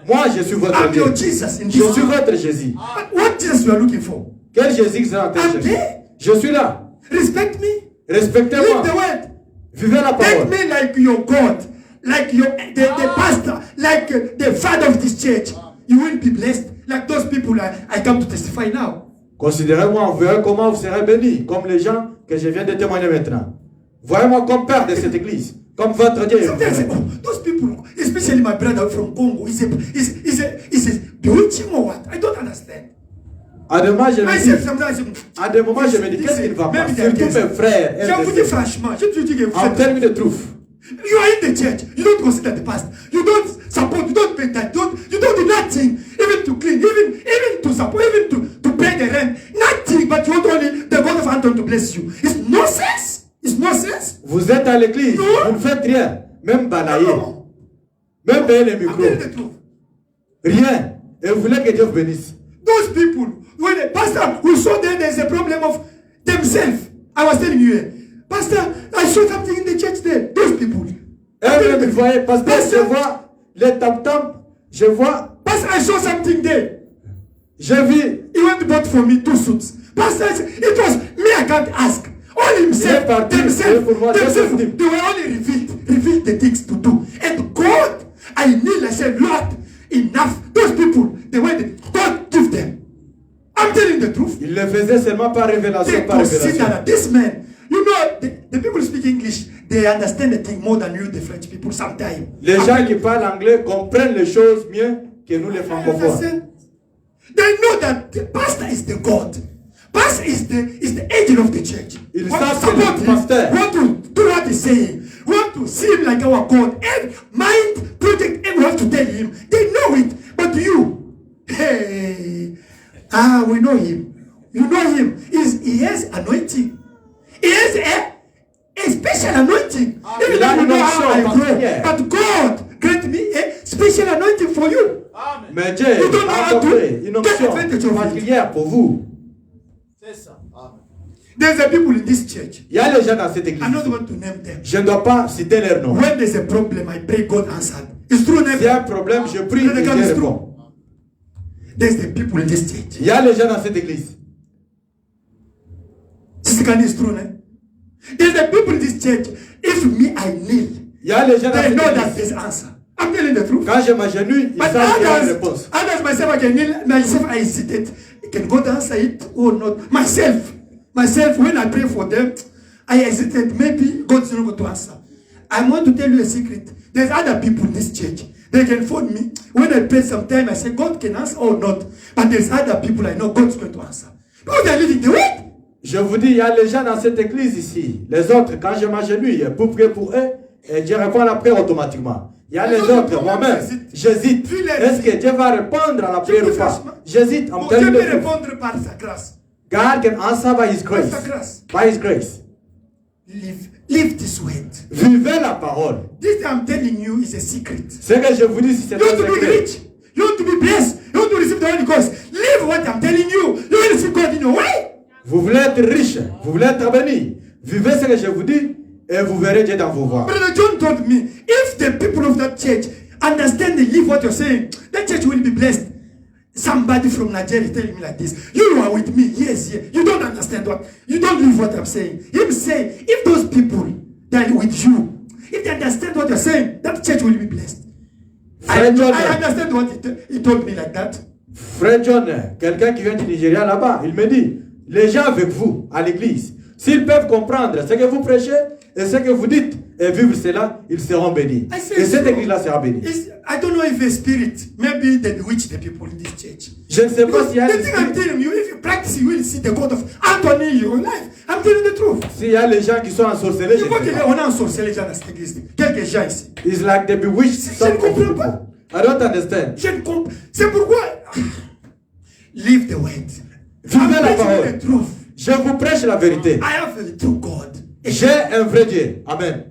Moi, je suis votre Dieu. Je suis votre Jésus. But what Jesus you are looking for? Quel Jésus vous êtes en train de chercher? Je suis là. Respect me. Respectez-moi. Live the word. Vivez la parole. Take me like your God, like the pastor, like the father of this church. You will be blessed, like those people I come to testify now. Considérez-moi, vous verrez comment vous serez bénis, comme les gens que je viens de témoigner maintenant. Voyez-moi comme père de cette église, comme votre Dieu. Those people, especially my brother from Congo, is a bewitching or what? I don't understand. À des moments, je me dis, qu'est-ce qu'il va pas? Surtout mes frères. Je vous dis franchement, en termes de trouve. You are in the church. You don't consider the past. You don't support. You don't pay that. You don't do nothing. Even to clean. Even to support. Even to pay the rent. Nothing. But you want only the God of Anton to bless you. It's nonsense. It's nonsense. Vous êtes à l'église. Vous ne faites rien. Même balayer. Même payer les micros. Rien. Et vous voulez que Dieu vous bénisse. Those people, when the pastor who saw there's a problem of themselves. I was telling you here. Pastor, I saw something in the church there. Those people. Vous voyez, pasteur, je vois les tam-tams, je vois. Pastor, I saw something there. J'ai vu. He went to bought for me 2 suits. Pastor, it was me, I can't ask. All himself, themselves, they were only revealed the things to do. And God, I kneel, I said, Lord, enough. Those people, they went, God give them. I'm telling the truth. Il le faisait seulement par révélation, par révélation. This man, you know, the people speak English, they understand the thing more than you, the French people, sometimes. Les gens qui parlent anglais comprennent les choses mieux que nous, les francophones. They know that the pastor is the God. Pastor is the angel of the church. Ils savent que le pasteur. Want to do what he's saying. Want to see him like our God. And mind project, and we have to tell him. They know it. But you, hey, we know him. You know him. He has anointing. He has a special anointing. Even though you know how I grow. But God anointing for you. Mais Dieu You don't know a how to accordé une take onction advantage of it. particulière pour vous. C'est ça. Amen. There's a people in this church. Il y a les gens dans cette église. I don't want to name them. Je ne dois pas citer leur nom. When there's a problem, I pray God answered. It's true, S'il y a un never. problème, je prie et Dieu répond. There's the people in this church. Il y a les gens dans cette église. This kind is true, ne? There's the people in this church. If me, I kneel, Il y a les gens dans they cette know that église. there's answer. I'm telling the truth. Quand je m'agenouille, ils But savent qu'il y a une others, réponse. others myself, I can kneel, myself, I hesitate. Can God answer it or not? Myself, when I pray for them, I hesitate. Maybe God's not going to answer. I want to tell you a secret. There's other people in this church. They can phone me. When I pray sometime, I say, God can answer or not. But there's other people I know God's going to answer. Because they're living the way. Je vous dis, il y a les gens dans cette église ici. Les autres, quand je m'agenouille pour prier pour eux, et Dieu répond à la prière automatiquement. Il y a les autres, moi-même, j'hésite. Est-ce que Dieu va répondre à la prière ou pas? J'hésite. Bon, Dieu peut répondre par sa grâce. God can answer by His grace. Par sa grâce. By His grace. Live this word. Vivez la parole. This I'm telling you is a secret. Ce que je vous dis, c'est un You want to be secret. rich. You want to be blessed. You want to receive the Holy Ghost. Live what I'm telling you. You will receive God in your way. Vous voulez être riche, vous voulez être béni. Vivez ce que je vous dis et vous verrez Dieu dans vos voies. Brother John told me, if the people of that church understand and live what you're saying, that church will be blessed. Somebody from Nigeria telling me like this, you are with me, yes, yes. You don't understand what, you don't live what I'm saying. Him say, if those people that are with you, if they understand what you're saying, that church will be blessed. I understand what he told me like that. Frère John, quelqu'un qui vient du Nigeria là-bas, il me dit, les gens avec vous à l'église, s'ils peuvent comprendre ce que vous prêchez et ce que vous dites et vivre cela, ils seront bénis. Et cette église-là sera bénie. I don't know if a spirit, maybe they bewitch the people in this church. Je ne sais pas s'il y a The thing I'm telling you, if you practice, you will see the God of Anthony in your life. I'm telling the truth. S'il y a les gens qui sont ensorcelés, je ne sais pas. On a ensorcelé les gens dans cette église. Quelques gens ici. It's like they bewitched some people. I don't understand. Je ne comprends. C'est pourquoi. Live the word. Vivez la parole. The truth. Je vous prêche la vérité. I have a true God. J'ai un vrai Dieu. Amen.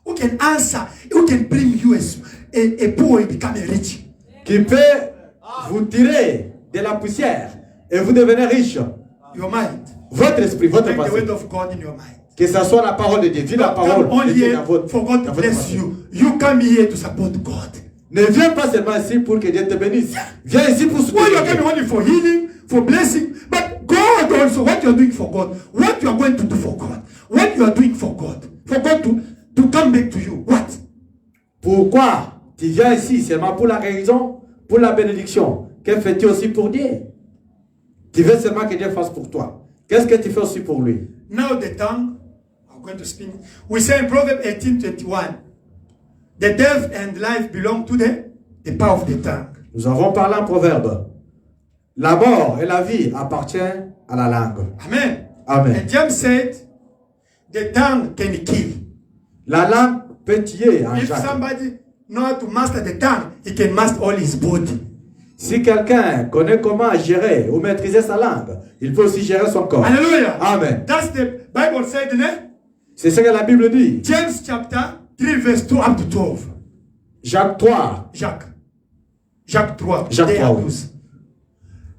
Who can answer, who can bring you a poor and become a rich. Qui peut vous tirer de la poussière et vous devenez riche. Your mind. Votre esprit, votre Take the pensée. word of God in your mind. Que ce soit la parole de Dieu. Vive la parole Come on de Dieu here dans votre, for God to dans votre bless pensée. you. You come here to support God. Ne viens pas seulement ici pour que Dieu te bénisse. Viens ici pour Well, you're soutenir. coming only for healing, for blessing, but God also, what you're doing for God, what you are going to do for God, what you are doing for God to come back to you, what? Pourquoi tu viens ici seulement pour la guérison, pour la bénédiction? Que fais-tu aussi pour Dieu? Tu veux seulement que Dieu fasse pour toi. Qu'est-ce que tu fais aussi pour lui? Now the tongue, I'm going to spin. We say in Proverbs 18:21, the death and life belong to the power of the tongue. Nous avons parlé en proverbe. La mort et la vie appartiennent à la langue. Amen. Amen. And James said, the tongue can kill. La langue peut tuer en If Jacques. somebody know how to master the tongue, he can master all his body. Si quelqu'un connaît comment gérer ou maîtriser sa langue, il peut aussi gérer son corps. Hallelujah. Amen. That's the Bible said, ne? C'est ce que la Bible dit. James chapter 3 verse 2 up to 12. Jacques 3. Jacques 3. Jacques 3, oui.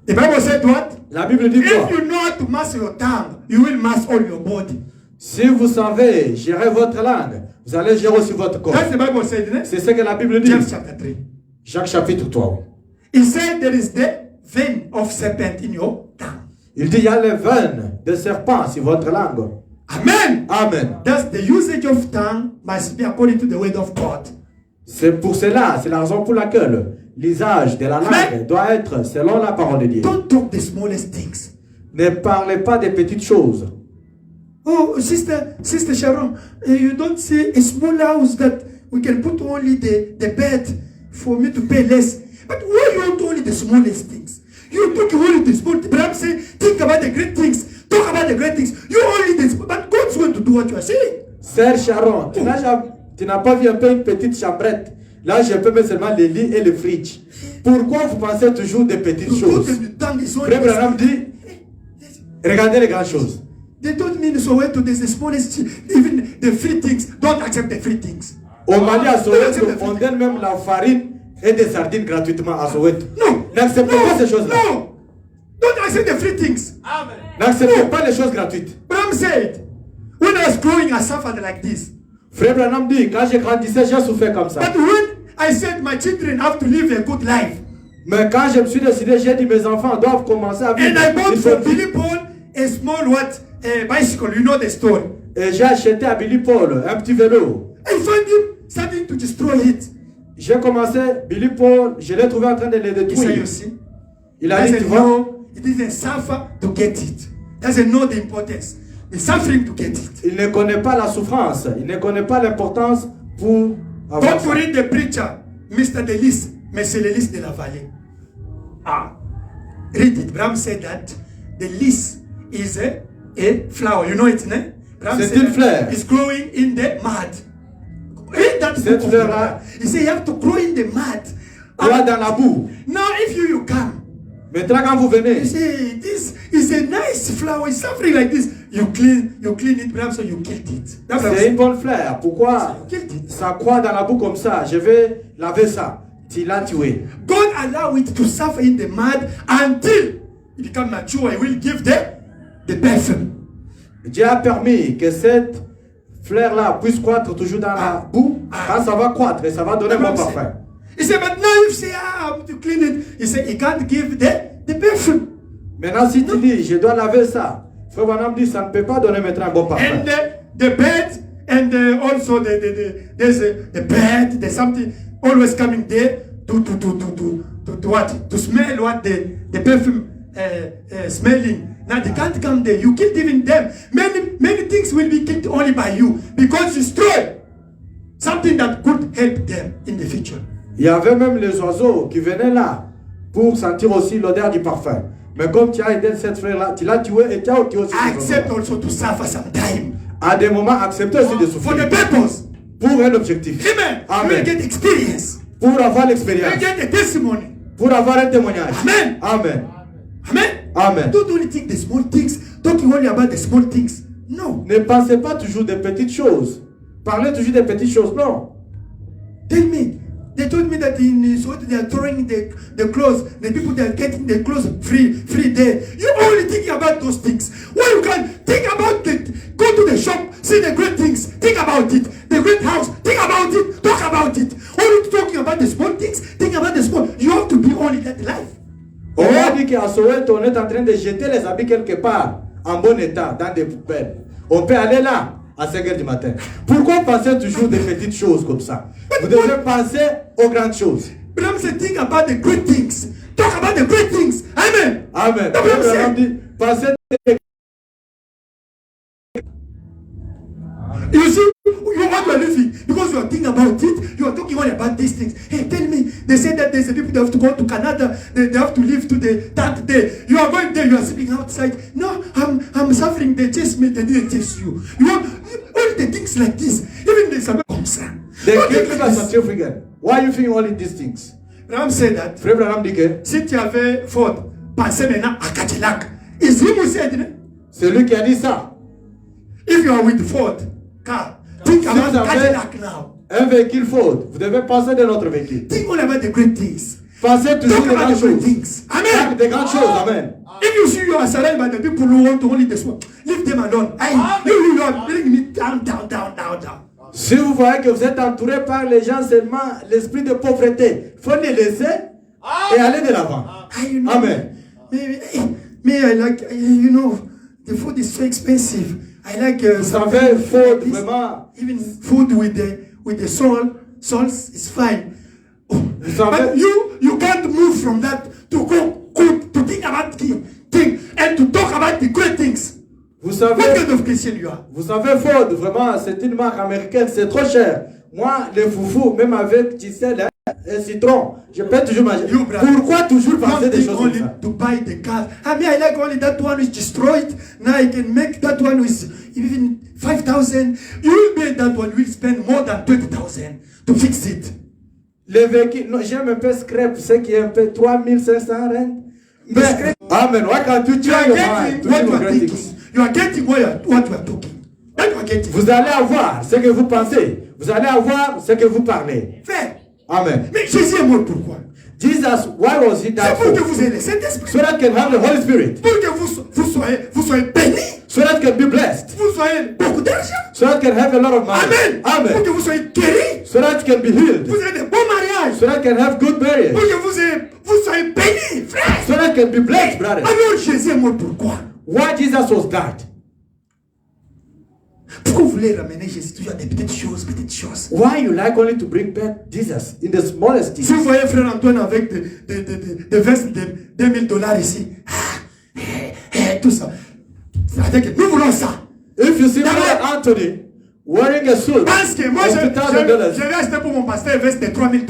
The Bible said what? La Bible dit quoi? If you know how to master your tongue, you will master all your body. Si vous savez gérer votre langue, vous allez gérer aussi votre corps. That's the Bible said, ne? C'est ce que la Bible dit. James chapter 3. Jacques chapitre 3. He said there is the vein of serpent in your tongue. Il dit il y a les veines de serpent sur votre langue. Amen. Amen. That's the usage of tongue must be according to the word of God. C'est pour cela, c'est la raison pour laquelle l'usage de la langue doit être selon la parole de Dieu. Don't talk the smallest things. Ne parlez pas des petites choses. Oh, Sister Sharon, you don't see a small house that we can put only the bed for me to pay less. But why you want only the smallest things? You talk only the small things. But I'm saying, think about the great things. Talk about the great things. You only the small. But God's going to do what you are saying. Sœur Sharon, tu n'as pas vu un peu une petite chambrette? Là, je peux mettre seulement les lits et le fridge. Pourquoi vous pensez toujours des petites choses? Frère Branham dit, regardez les grandes choses. They don't mean so well to this the smallest, even the free things. Don't accept the free things. Au Mali, à Soweto, on donne même la farine et des sardines gratuitement à Soweto. No. N'acceptez pas ces choses-là. No. Don't accept the free things. Amen. N'acceptez pas les choses gratuites. Bram said, when I was growing, I suffered like this. Frère Branham dit, quand j'ai grandissé, j'ai souffert comme ça. But when I said my children have to live a good life, Mais quand je me suis décidé, j'ai dit, mes enfants doivent commencer à vivre. and I bought une for bonne vie. Billy Paul a small bicycle. You know the story. Et j'ai acheté à Billy Paul un petit vélo. I found him starting to destroy it. J'ai commencé, Billy Paul, je l'ai trouvé en train de le He said, détruire. you see, Il a dit, tu doesn't vois, know, he didn't suffer to get it. Doesn't know the importance. The suffering to get it. il ne connaît pas la souffrance, il ne connaît pas l'importance pour avoir Don't ça. worry the preacher, Mr. Delis, Monsieur Delis de la Vallée. Read it. Bram said that the lys is a flower. You know it, ne? Bram C'est said une that fleur. it's growing in the mud. Read that Cette book of fleur-là. the Bible. He said you have to grow in the mud. Là dans la boue. Now if you come, Maintenant quand vous venez, you say this is a nice flower. It's suffering like this. You clean it, Bram, so you killed it. That's what I'm c'est saying. une bonne fleur. Pourquoi You killed it. ça croît dans la boue comme ça? Je vais laver ça. Tu l'as tué. God allow it to suffer in the mud until it become mature. He will give the perfume. Dieu a permis que cette fleur-là puisse croître toujours dans la boue. Quand ça va croître et ça va donner mon parfum. He said, but now you say, I have to clean it. He said, he can't give the perfume. Maintenant, si tu dis, je dois laver ça, Frère Branham dit, ça ne peut pas donner maintenant un bon parfum. And the bed, and also there's a bed, there's something always coming there to what? To smell what the perfume smelling. Now they can't come there. You killed even them. Many things will be killed only by you because you destroy something that could help them in the future. Il y avait même les oiseaux qui venaient là pour sentir aussi l'odeur du parfum. Mais comme tu as aidé cette fleur-là, tu l'as tué et tu as tué aussi. Accept also to suffer sometime À des moments, accepter aussi de for the souffrir. purpose. Pour un objectif. Amen. Amen. You will get experience. Pour avoir You l'expérience. will get a testimony. Pour avoir un témoignage. Amen. Amen. Amen. Amen. Don't only think the small things. Talking only about the small things. No. Ne pensez pas toujours des petites choses. Parlez toujours des petites choses. Non. Tell me. They told me that in Soweto they are throwing the clothes. The people that are getting the clothes free there. You only thinking about those things. Why you can't think about it? Go to the shop, see the great things, think about it. The great house, think about it, talk about it. Only talking about the small things, think about the small. You have to be only that life. On a dit qu'à Soweto, on est en train de jeter les habits quelque part, en bon état, dans des poubelles. On peut aller là, à 5 h du matin. Pourquoi penser toujours des petites choses comme ça? Vous devez penser aux grandes choses. But I'm saying think about the great things. Talk about the great things. Amen. Amen. That's what I'm saying. Pensez You see, you what you are living because you are thinking about it. You are talking only about these things. Hey, tell me. They say that there's a people that have to go to Canada. They have to live to the that day. You are going there. You are sleeping outside. No, I'm suffering. They chase me. They didn't chase you. You want all the things like this. Even there's some concern. They give you a certificate. Why you think all these things? Ram said that. Frère Branham dit que Si tu avais Ford, pensez maintenant à Cadillac. Is him who said it? c'est lui qui a dit ça. If you are with Ford car, think Si about vous avez Cadillac now. un véhicule Ford, vous devez penser de notre véhicule. Think all about the great things. Pensez toujours Talk des about grandes the great choses. things. Amen. Des grandes choses, amen. If you see you are surrounded by the people who want to only this one, leave them alone. You are bring me down. Si vous voyez que vous êtes entouré par les gens seulement l'esprit de pauvreté, il faut les laisser et aller de l'avant. You know, Amen. me, I like, you know, the food is so expensive. I like Vous savez, faut vraiment. even food with the salt is fine. Vous savez, But you can't move from that to go cook, to think about thing and to talk about the great things. vous What savez, kind of Christian you are? vous savez, Ford, vraiment, c'est une marque américaine, c'est trop cher. Moi, les foufous, même avec, tu sais, un citron, je peux toujours manger. You, brother. Pourquoi toujours penser Don't des think choses comme only ça? to buy the car. I mean, I like only that one is destroyed. Now I can make that one with even 5,000. You will make that one. Will spend more than 20,000 to fix it. Les véhicules, non, j'aime un peu scrap, ce qui est un peu 3500 rent. Mais, amen, why can't you You change are your getting mind? what you To are do great thinking. things. You are getting what you are talking. That you are getting. Vous allez avoir ce que vous pensez. Vous allez avoir ce que vous parlez. Fair. Amen. Mais Jésus est mort pourquoi? Jesus, why was he C'est died pour que for? vous ayez le Saint-Esprit. So that can have the Holy Spirit. Pour que vous soyez bénis. So that can be blessed. Vous soyez beaucoup d'argent. So that can have a lot of money. Amen. Pour Amen. que vous soyez guéris. So that can be healed. Vous ayez de bons mariages. So that can have good Pour marriage. que vous soyez bénis, frère. So that can be blessed, brother. Alors Jésus est mort pourquoi? Why Jesus was died? Pourquoi vous voulez ramener Jésus toujours à des petites choses, petites choses? Why you like only to bring back Jesus in the smallest Si things? vous voyez frère Antoine avec des vestes de $2000 ici, tout ça, c'est-à-dire que nous voulons ça. If you see Brother Anthony wearing a suit Parce que moi, of je $2,000, vais acheter pour mon pasteur une veste de $3000.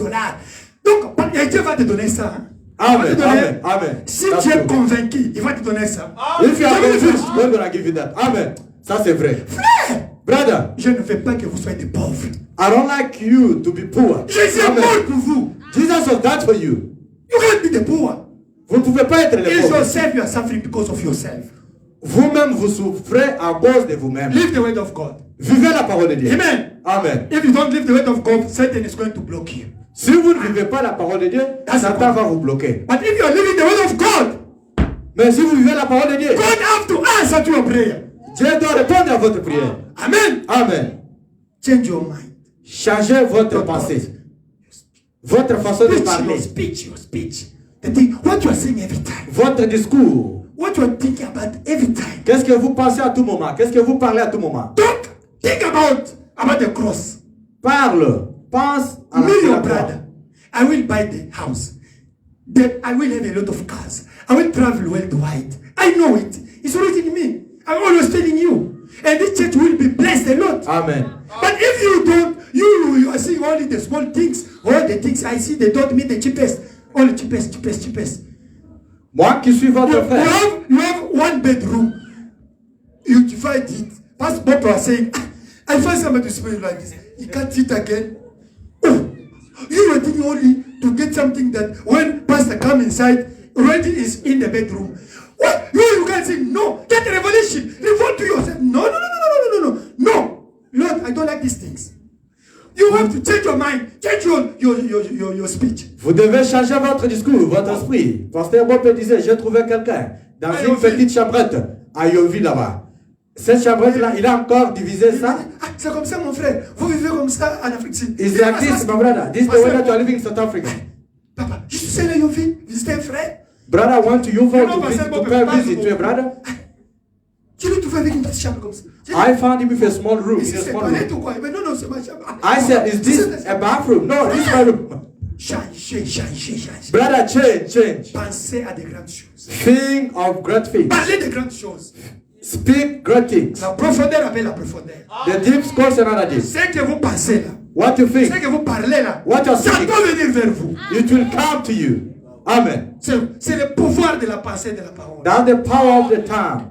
Donc, et Dieu va te donner ça. Hein? Amen, Il va te donner- amen, amen. Si That's tu es true. convaincu, il va te donner ça. If you are Je vais te convinced, dire, we're gonna give you that. Amen. Ça c'est vrai. frère, Brother, je ne veux pas que vous soyez des pauvres. I don't like you to be poor. Jésus est Amen. mort pour vous. Jesus was died for you. You can't be the poor. Vous ne pouvez pas être les It's pauvres. yourself you are suffering because of yourself. Vous-même, vous souffrez à cause de vous-même. Live the word of God. Vivez la parole de Dieu. Amen. Amen. If you don't live the word of God, Satan is going to block you. Si vous ne vivez pas la parole de Dieu, Satan va vous bloquer. But if you are living the word of God, Mais si vous vivez la parole de Dieu, God have to answer to your prayer. Dieu doit répondre à votre prière. Amen. Amen. Change your mind. Changez votre pensée. Votre façon de Speech, parler. your speech. The thing, what you are saying every time. Votre discours. What you are thinking about every time. Qu'est-ce que vous pensez à tout moment? Qu'est-ce que vous parlez à tout moment? Don't think about the cross. Parle. Pense à la Me, your croix. brother, I will buy the house. I will have a lot of cars. I will travel worldwide. I know it. It's already in me. I'm always telling you. And this church will be blessed a lot. Amen. But if you don't, you are seeing only the small things. All the things I see, they don't mean the cheapest. All the cheapest. Moi qui suis votre frère. You have one bedroom. You divide it. Pastor Bob was saying, I find somebody to smell like this. He can't eat again. Oh, you are thinking only to get something that when pastor come inside, already is in the bedroom. What? You can say, no, get a revelation. Revolt to yourself. No. Lord, I don't like these things. You have to change your mind, change your speech. Vous devez changer votre discours, votre esprit. Pasteur Bob disait, j'ai trouvé quelqu'un dans une petite chambrette à Yonville là-bas. Cette chambrette-là, il a encore divisé ça. Ah, c'est comme ça, mon frère. Vous vivez comme ça en Afrique. Is like this, my brother. This is the way that you are living in South Africa. Papa, je suis allé à Yonville, visiter un frère. Brother, I want to you Non, to Pasteur visit, to Bob, pay pas visit to your brother. Je l'ai trouvé avec une petite chambre comme ça. I found him with a small room. Ici, In a c'est small toilette room. ou quoi? Mais non, c'est ma chambre. I said, is this a bathroom? No, this is my room. Change. Brother, change. Pensez à des grandes choses. Think of great things. Parlez de grandes choses. Speak great things. La profondeur appelle la profondeur. The deep calls another deep. Ce que vous pensez là, What you ce think, que vous parlez là, what you're ça speaking, doit venir vers vous. it will come to you. Amen. C'est le pouvoir de la pensée et de la parole. That's the power of the tongue.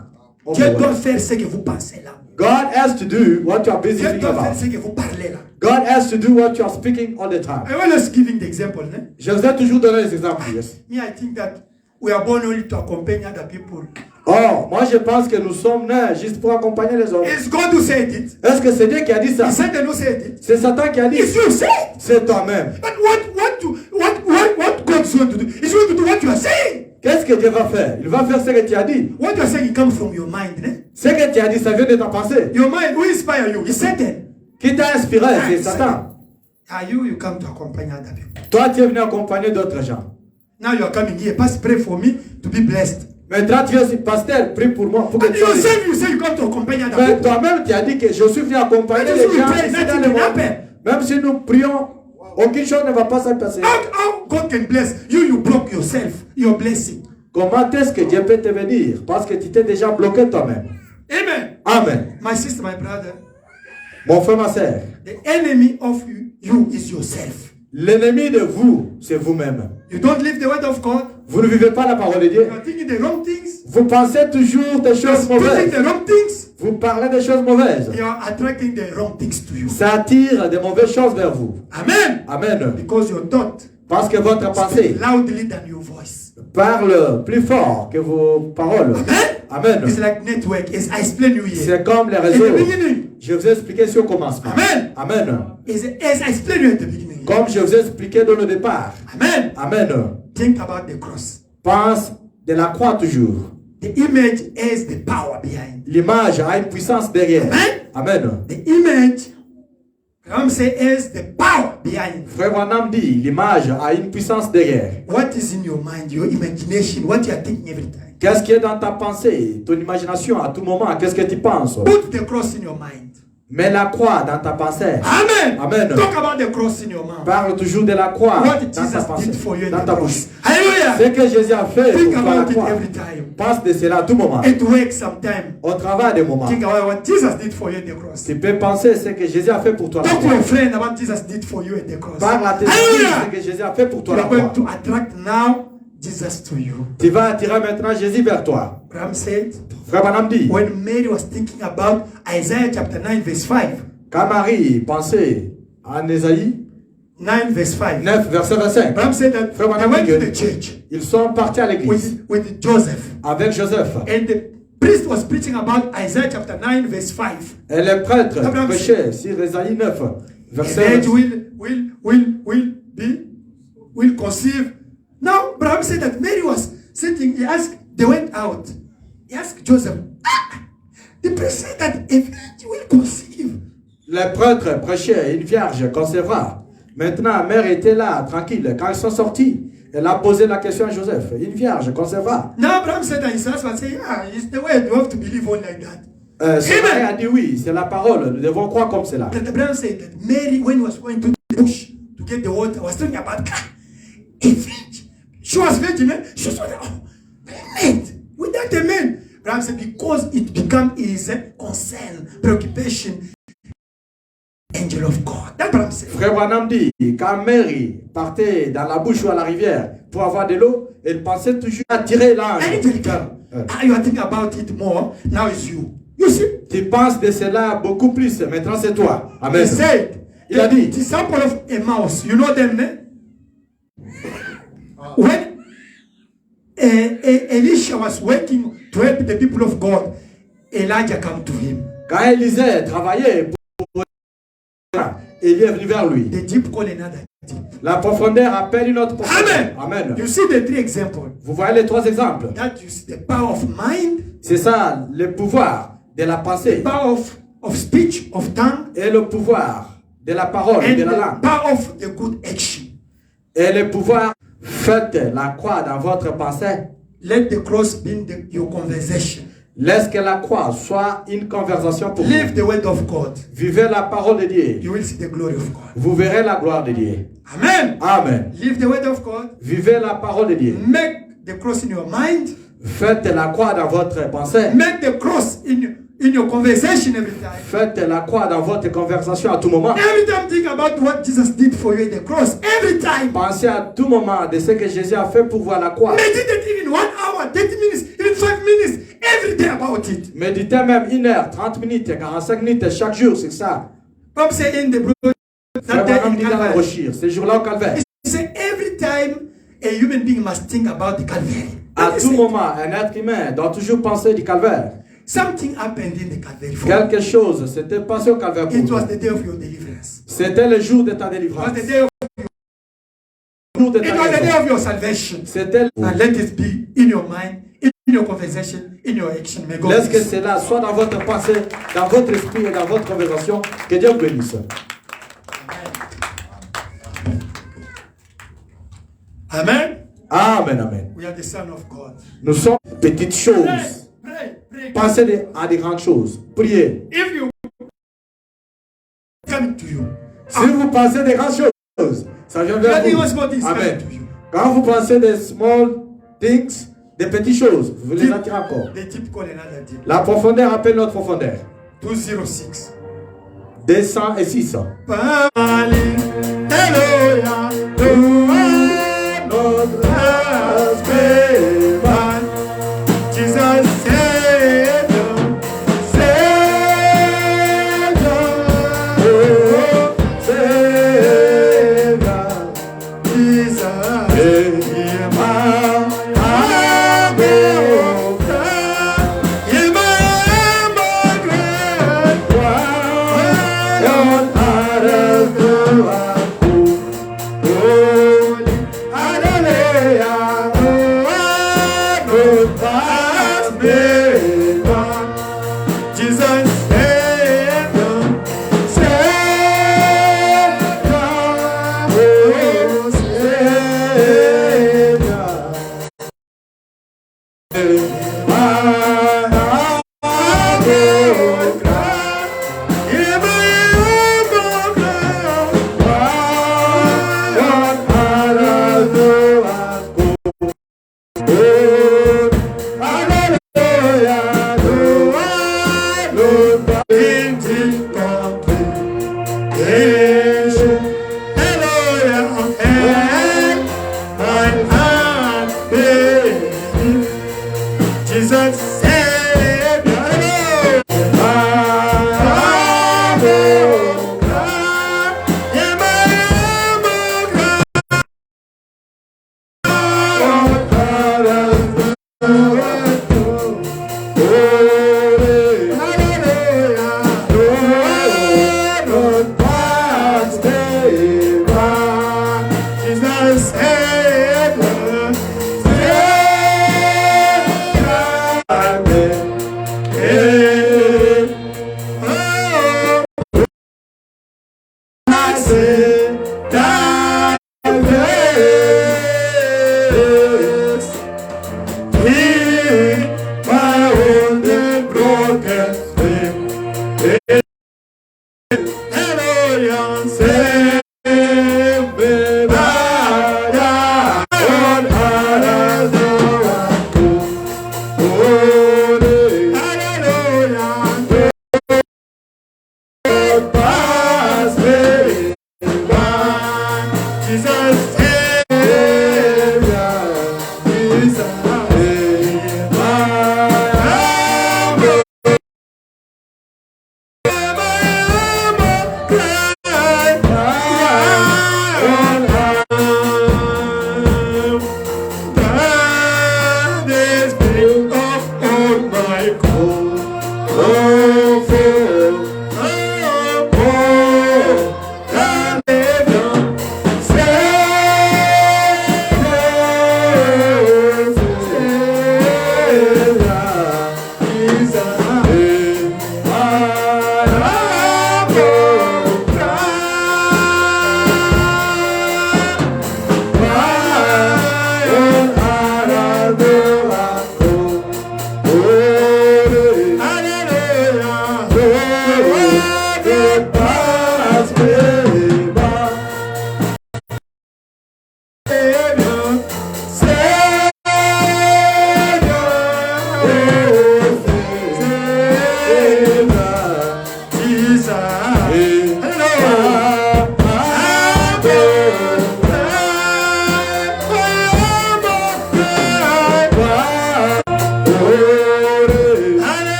of Dieu the doit word. faire ce que vous pensez là. God has to do what you are busy Dieu thinking doit faire about. ce que vous parlez là. God has to do what you are speaking all the time. I want us giving the example. Ne? Je vous ai toujours donné des exemples. Yes. Me, I think that we are born only to accompany other people. Oh, moi je pense que nous sommes nés juste pour accompagner les autres. It's God who said it. Est-ce que c'est Dieu qui a dit ça? He said who said it. C'est Satan qui a dit. It's you said. C'est toi-même. But what God's going to do? He's going to do what you are saying. Qu'est-ce que Dieu va faire? Il va faire ce que tu as dit. What you are saying comes from your mind. Ne? Ce que tu as dit, ça vient de ta pensée. Your mind, who inspire you? It's Satan. Qui t'a inspiré? C'est Satan. Are you come to accompany other people. Toi, tu es venu accompagner d'autres gens. Now you are coming here. Pastor, pray for me to be blessed. Maintenant, tu es pasteur, prie pour moi. Pour que But tu sois yourself, you say you come to accompany other Mais people. toi-même, tu as dit que je suis venu accompagner But les if you gens pray, ici nothing dans le will monde. happen. Même si nous prions, aucune chose ne va pas se passer. How God can bless you? You block yourself. Your blessing. Comment est-ce que Dieu peut te bénir? Parce que tu t'es déjà bloqué toi-même. Amen. Amen. My sister, my brother, Mon frère, ma soeur, the enemy of you is yourself. l'ennemi de vous, c'est vous-même. You don't live the word of God. Vous ne vivez pas la parole de Dieu. You are thinking the wrong things. Vous pensez toujours des You are choses speaking mauvaises. the wrong things. Vous parlez des choses mauvaises. You are attracting the wrong things to you. Ça attire des mauvaises choses vers vous. Amen. Amen. Because your thought Parce que votre pensée speaks loudly than your voice. parle plus fort que vos paroles. Amen. It's like network. As I explained you here. C'est comme les In réseaux. the beginning. Je vous ai expliqué sur le commencement. Amen. Amen. As I explained you at the beginning. Comme je vous ai expliqué dans le départ. Amen. Amen. Think about the cross. Pense de la croix toujours. The image is the power behind. L'image a une puissance derrière. Amen. Amen. The image, Ram say, is the power behind. Frère Branham dit, l'image a une puissance derrière. What is in your mind, your imagination, what you are thinking every time? Qu'est-ce qui est dans ta pensée, ton imagination à tout moment? Qu'est-ce que tu penses? Put the cross in your mind. Mets la croix dans ta pensée. Amen. Amen. Talk about the cross in your mouth. Parle toujours de la croix What dans ta Jesus pensée, did for you in dans the ta cross. bouche. Hallelujah. Ce que Jésus a fait Think pour toi, la about it croix. every time. Pense de cela à tout moment. It works sometimes. Au travail des moments. Think about what Jesus did for you in the cross. Tu peux penser ce que Jésus a fait pour toi. La Talk to croix. your friend about Jesus did for you in the cross. Parle à tes amis Hallelujah. ce que Jésus a fait pour toi. You La are going croix. to attract now Jesus to you. Tu vas attirer maintenant Jésus vers toi. Ram said, Frère Branham dit, when Mary was thinking about Isaiah chapter 9 verse 5. quand Marie pensait à Ésaïe 9 verse 5. 9, verset 25, Ram said that Frère they Branham went dit to que the church ils sont partis à l'église with Joseph. avec Joseph. And the priest was preaching about Isaiah chapter 9 verse 5. Et le prêtre Abraham prêchait sur Ésaïe 9, The verset virgin 25. will conceive. Now, Abraham said that Mary was sitting. He asked, they went out. He asked Joseph, the priest said that a virgin will conceive. Le prêtre prêchait, une vierge concevra. Maintenant, mère était là, tranquille. Quand ils sont sortis, elle a posé la question à Joseph. Une vierge concevra. Now, Abraham said that his husband said, yeah, it's the way you have to believe on like that. Son mari a dit oui, c'est la parole. Nous devons croire comme cela. That Abraham said that Mary, when he was going to the bush to get the water, was talking about a virgin. She was virgin, eh? She saw that, oh, mate, without a man. Abraham said, because it became his concern, preoccupation, angel of God. That's what I'm saying. Frère Branham dit, quand Mary partait dans la bouche ou à la rivière pour avoir de l'eau, elle pensait toujours à tirer l'ange. You are thinking about it more. Now it's you. You see? Tu penses de cela beaucoup plus. Maintenant, c'est toi. Amen. He said, Il a dit, the disciple of Emmaus, you know them, eh? When Elisha was working to help the people of God, Elijah came to him. quand Élisée travaillait pour Élie est venu vers lui. The deep call another deep. La profondeur appelle une autre profondeur. Amen. Amen. You see the three examples. Vous voyez les trois exemples. That you see the power of mind, C'est ça, le pouvoir de la pensée power of speech, of tongue, et le pouvoir de la parole, and de la the langue. power of the good action. Et le pouvoir, faites la croix dans votre pensée. Let the cross be your conversation. Laisse que la croix soit une conversation pour vous. Live the word of God. Vivez la parole de Dieu. You will see the glory of God. Vous verrez la gloire de Dieu. Amen. Amen. Live the word of God. Vivez la parole de Dieu. Make the cross in your mind. Faites la croix dans votre pensée. Make the cross in your conversation every time. Faites la croix dans votre conversation à tout moment. Every time think about what Jesus did for you at the cross. Every time. Pensez à tout moment de ce que Jésus a fait pour voir la croix. Meditate even 1 hour, 30 minutes, even 5 minutes, every day about it. Méditez même 1 heure, 30 minutes, 45 minutes chaque jour, c'est ça. Comme c'est in the blood, that day in Calvary. Rochir, ces jours-là au calvaire. He said every time a human being must think about the Calvary. À tout moment, un être humain doit toujours penser du calvaire. Something happened in the Calvary. Quelque chose s'était passé au calvaire pour It toi. was the day of your deliverance. C'était le jour de ta It délivrance. was the day of, Le jour de it ta was the day guérison. of your salvation. C'était And let it be in your mind, in your conversation, in your action. May God Laisse que bless. cela soit dans votre pensée, dans votre esprit et dans votre conversation. Que Dieu vous bénisse. Amen. Amen, amen. We are the Son of God. Nous sommes petites choses. Pray. Pensez à des grandes choses. Priez. If you coming to you, Si vous pensez des grandes choses, ça vient vers nothing vous. else but is coming Amen. to you. Quand vous pensez des small things, des petites choses, vous les attirez encore. The deep call another deep. La profondeur appelle notre profondeur. 206. 206. Alléluia. Notre husband, Jesus Savior, Savior, Jesus,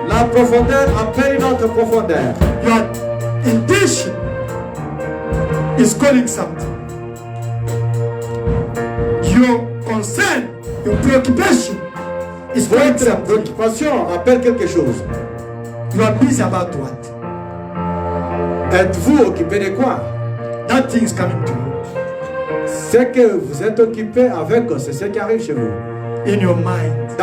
La profondeur appelle une autre profondeur. Your intention is calling something. Your concern, your preoccupation is calling Votre something. préoccupation appelle quelque chose. You are busy about what? Êtes-vous occupé de quoi? That thing is coming to you. Ce que vous êtes occupé avec, c'est ce qui arrive chez vous. In your mind.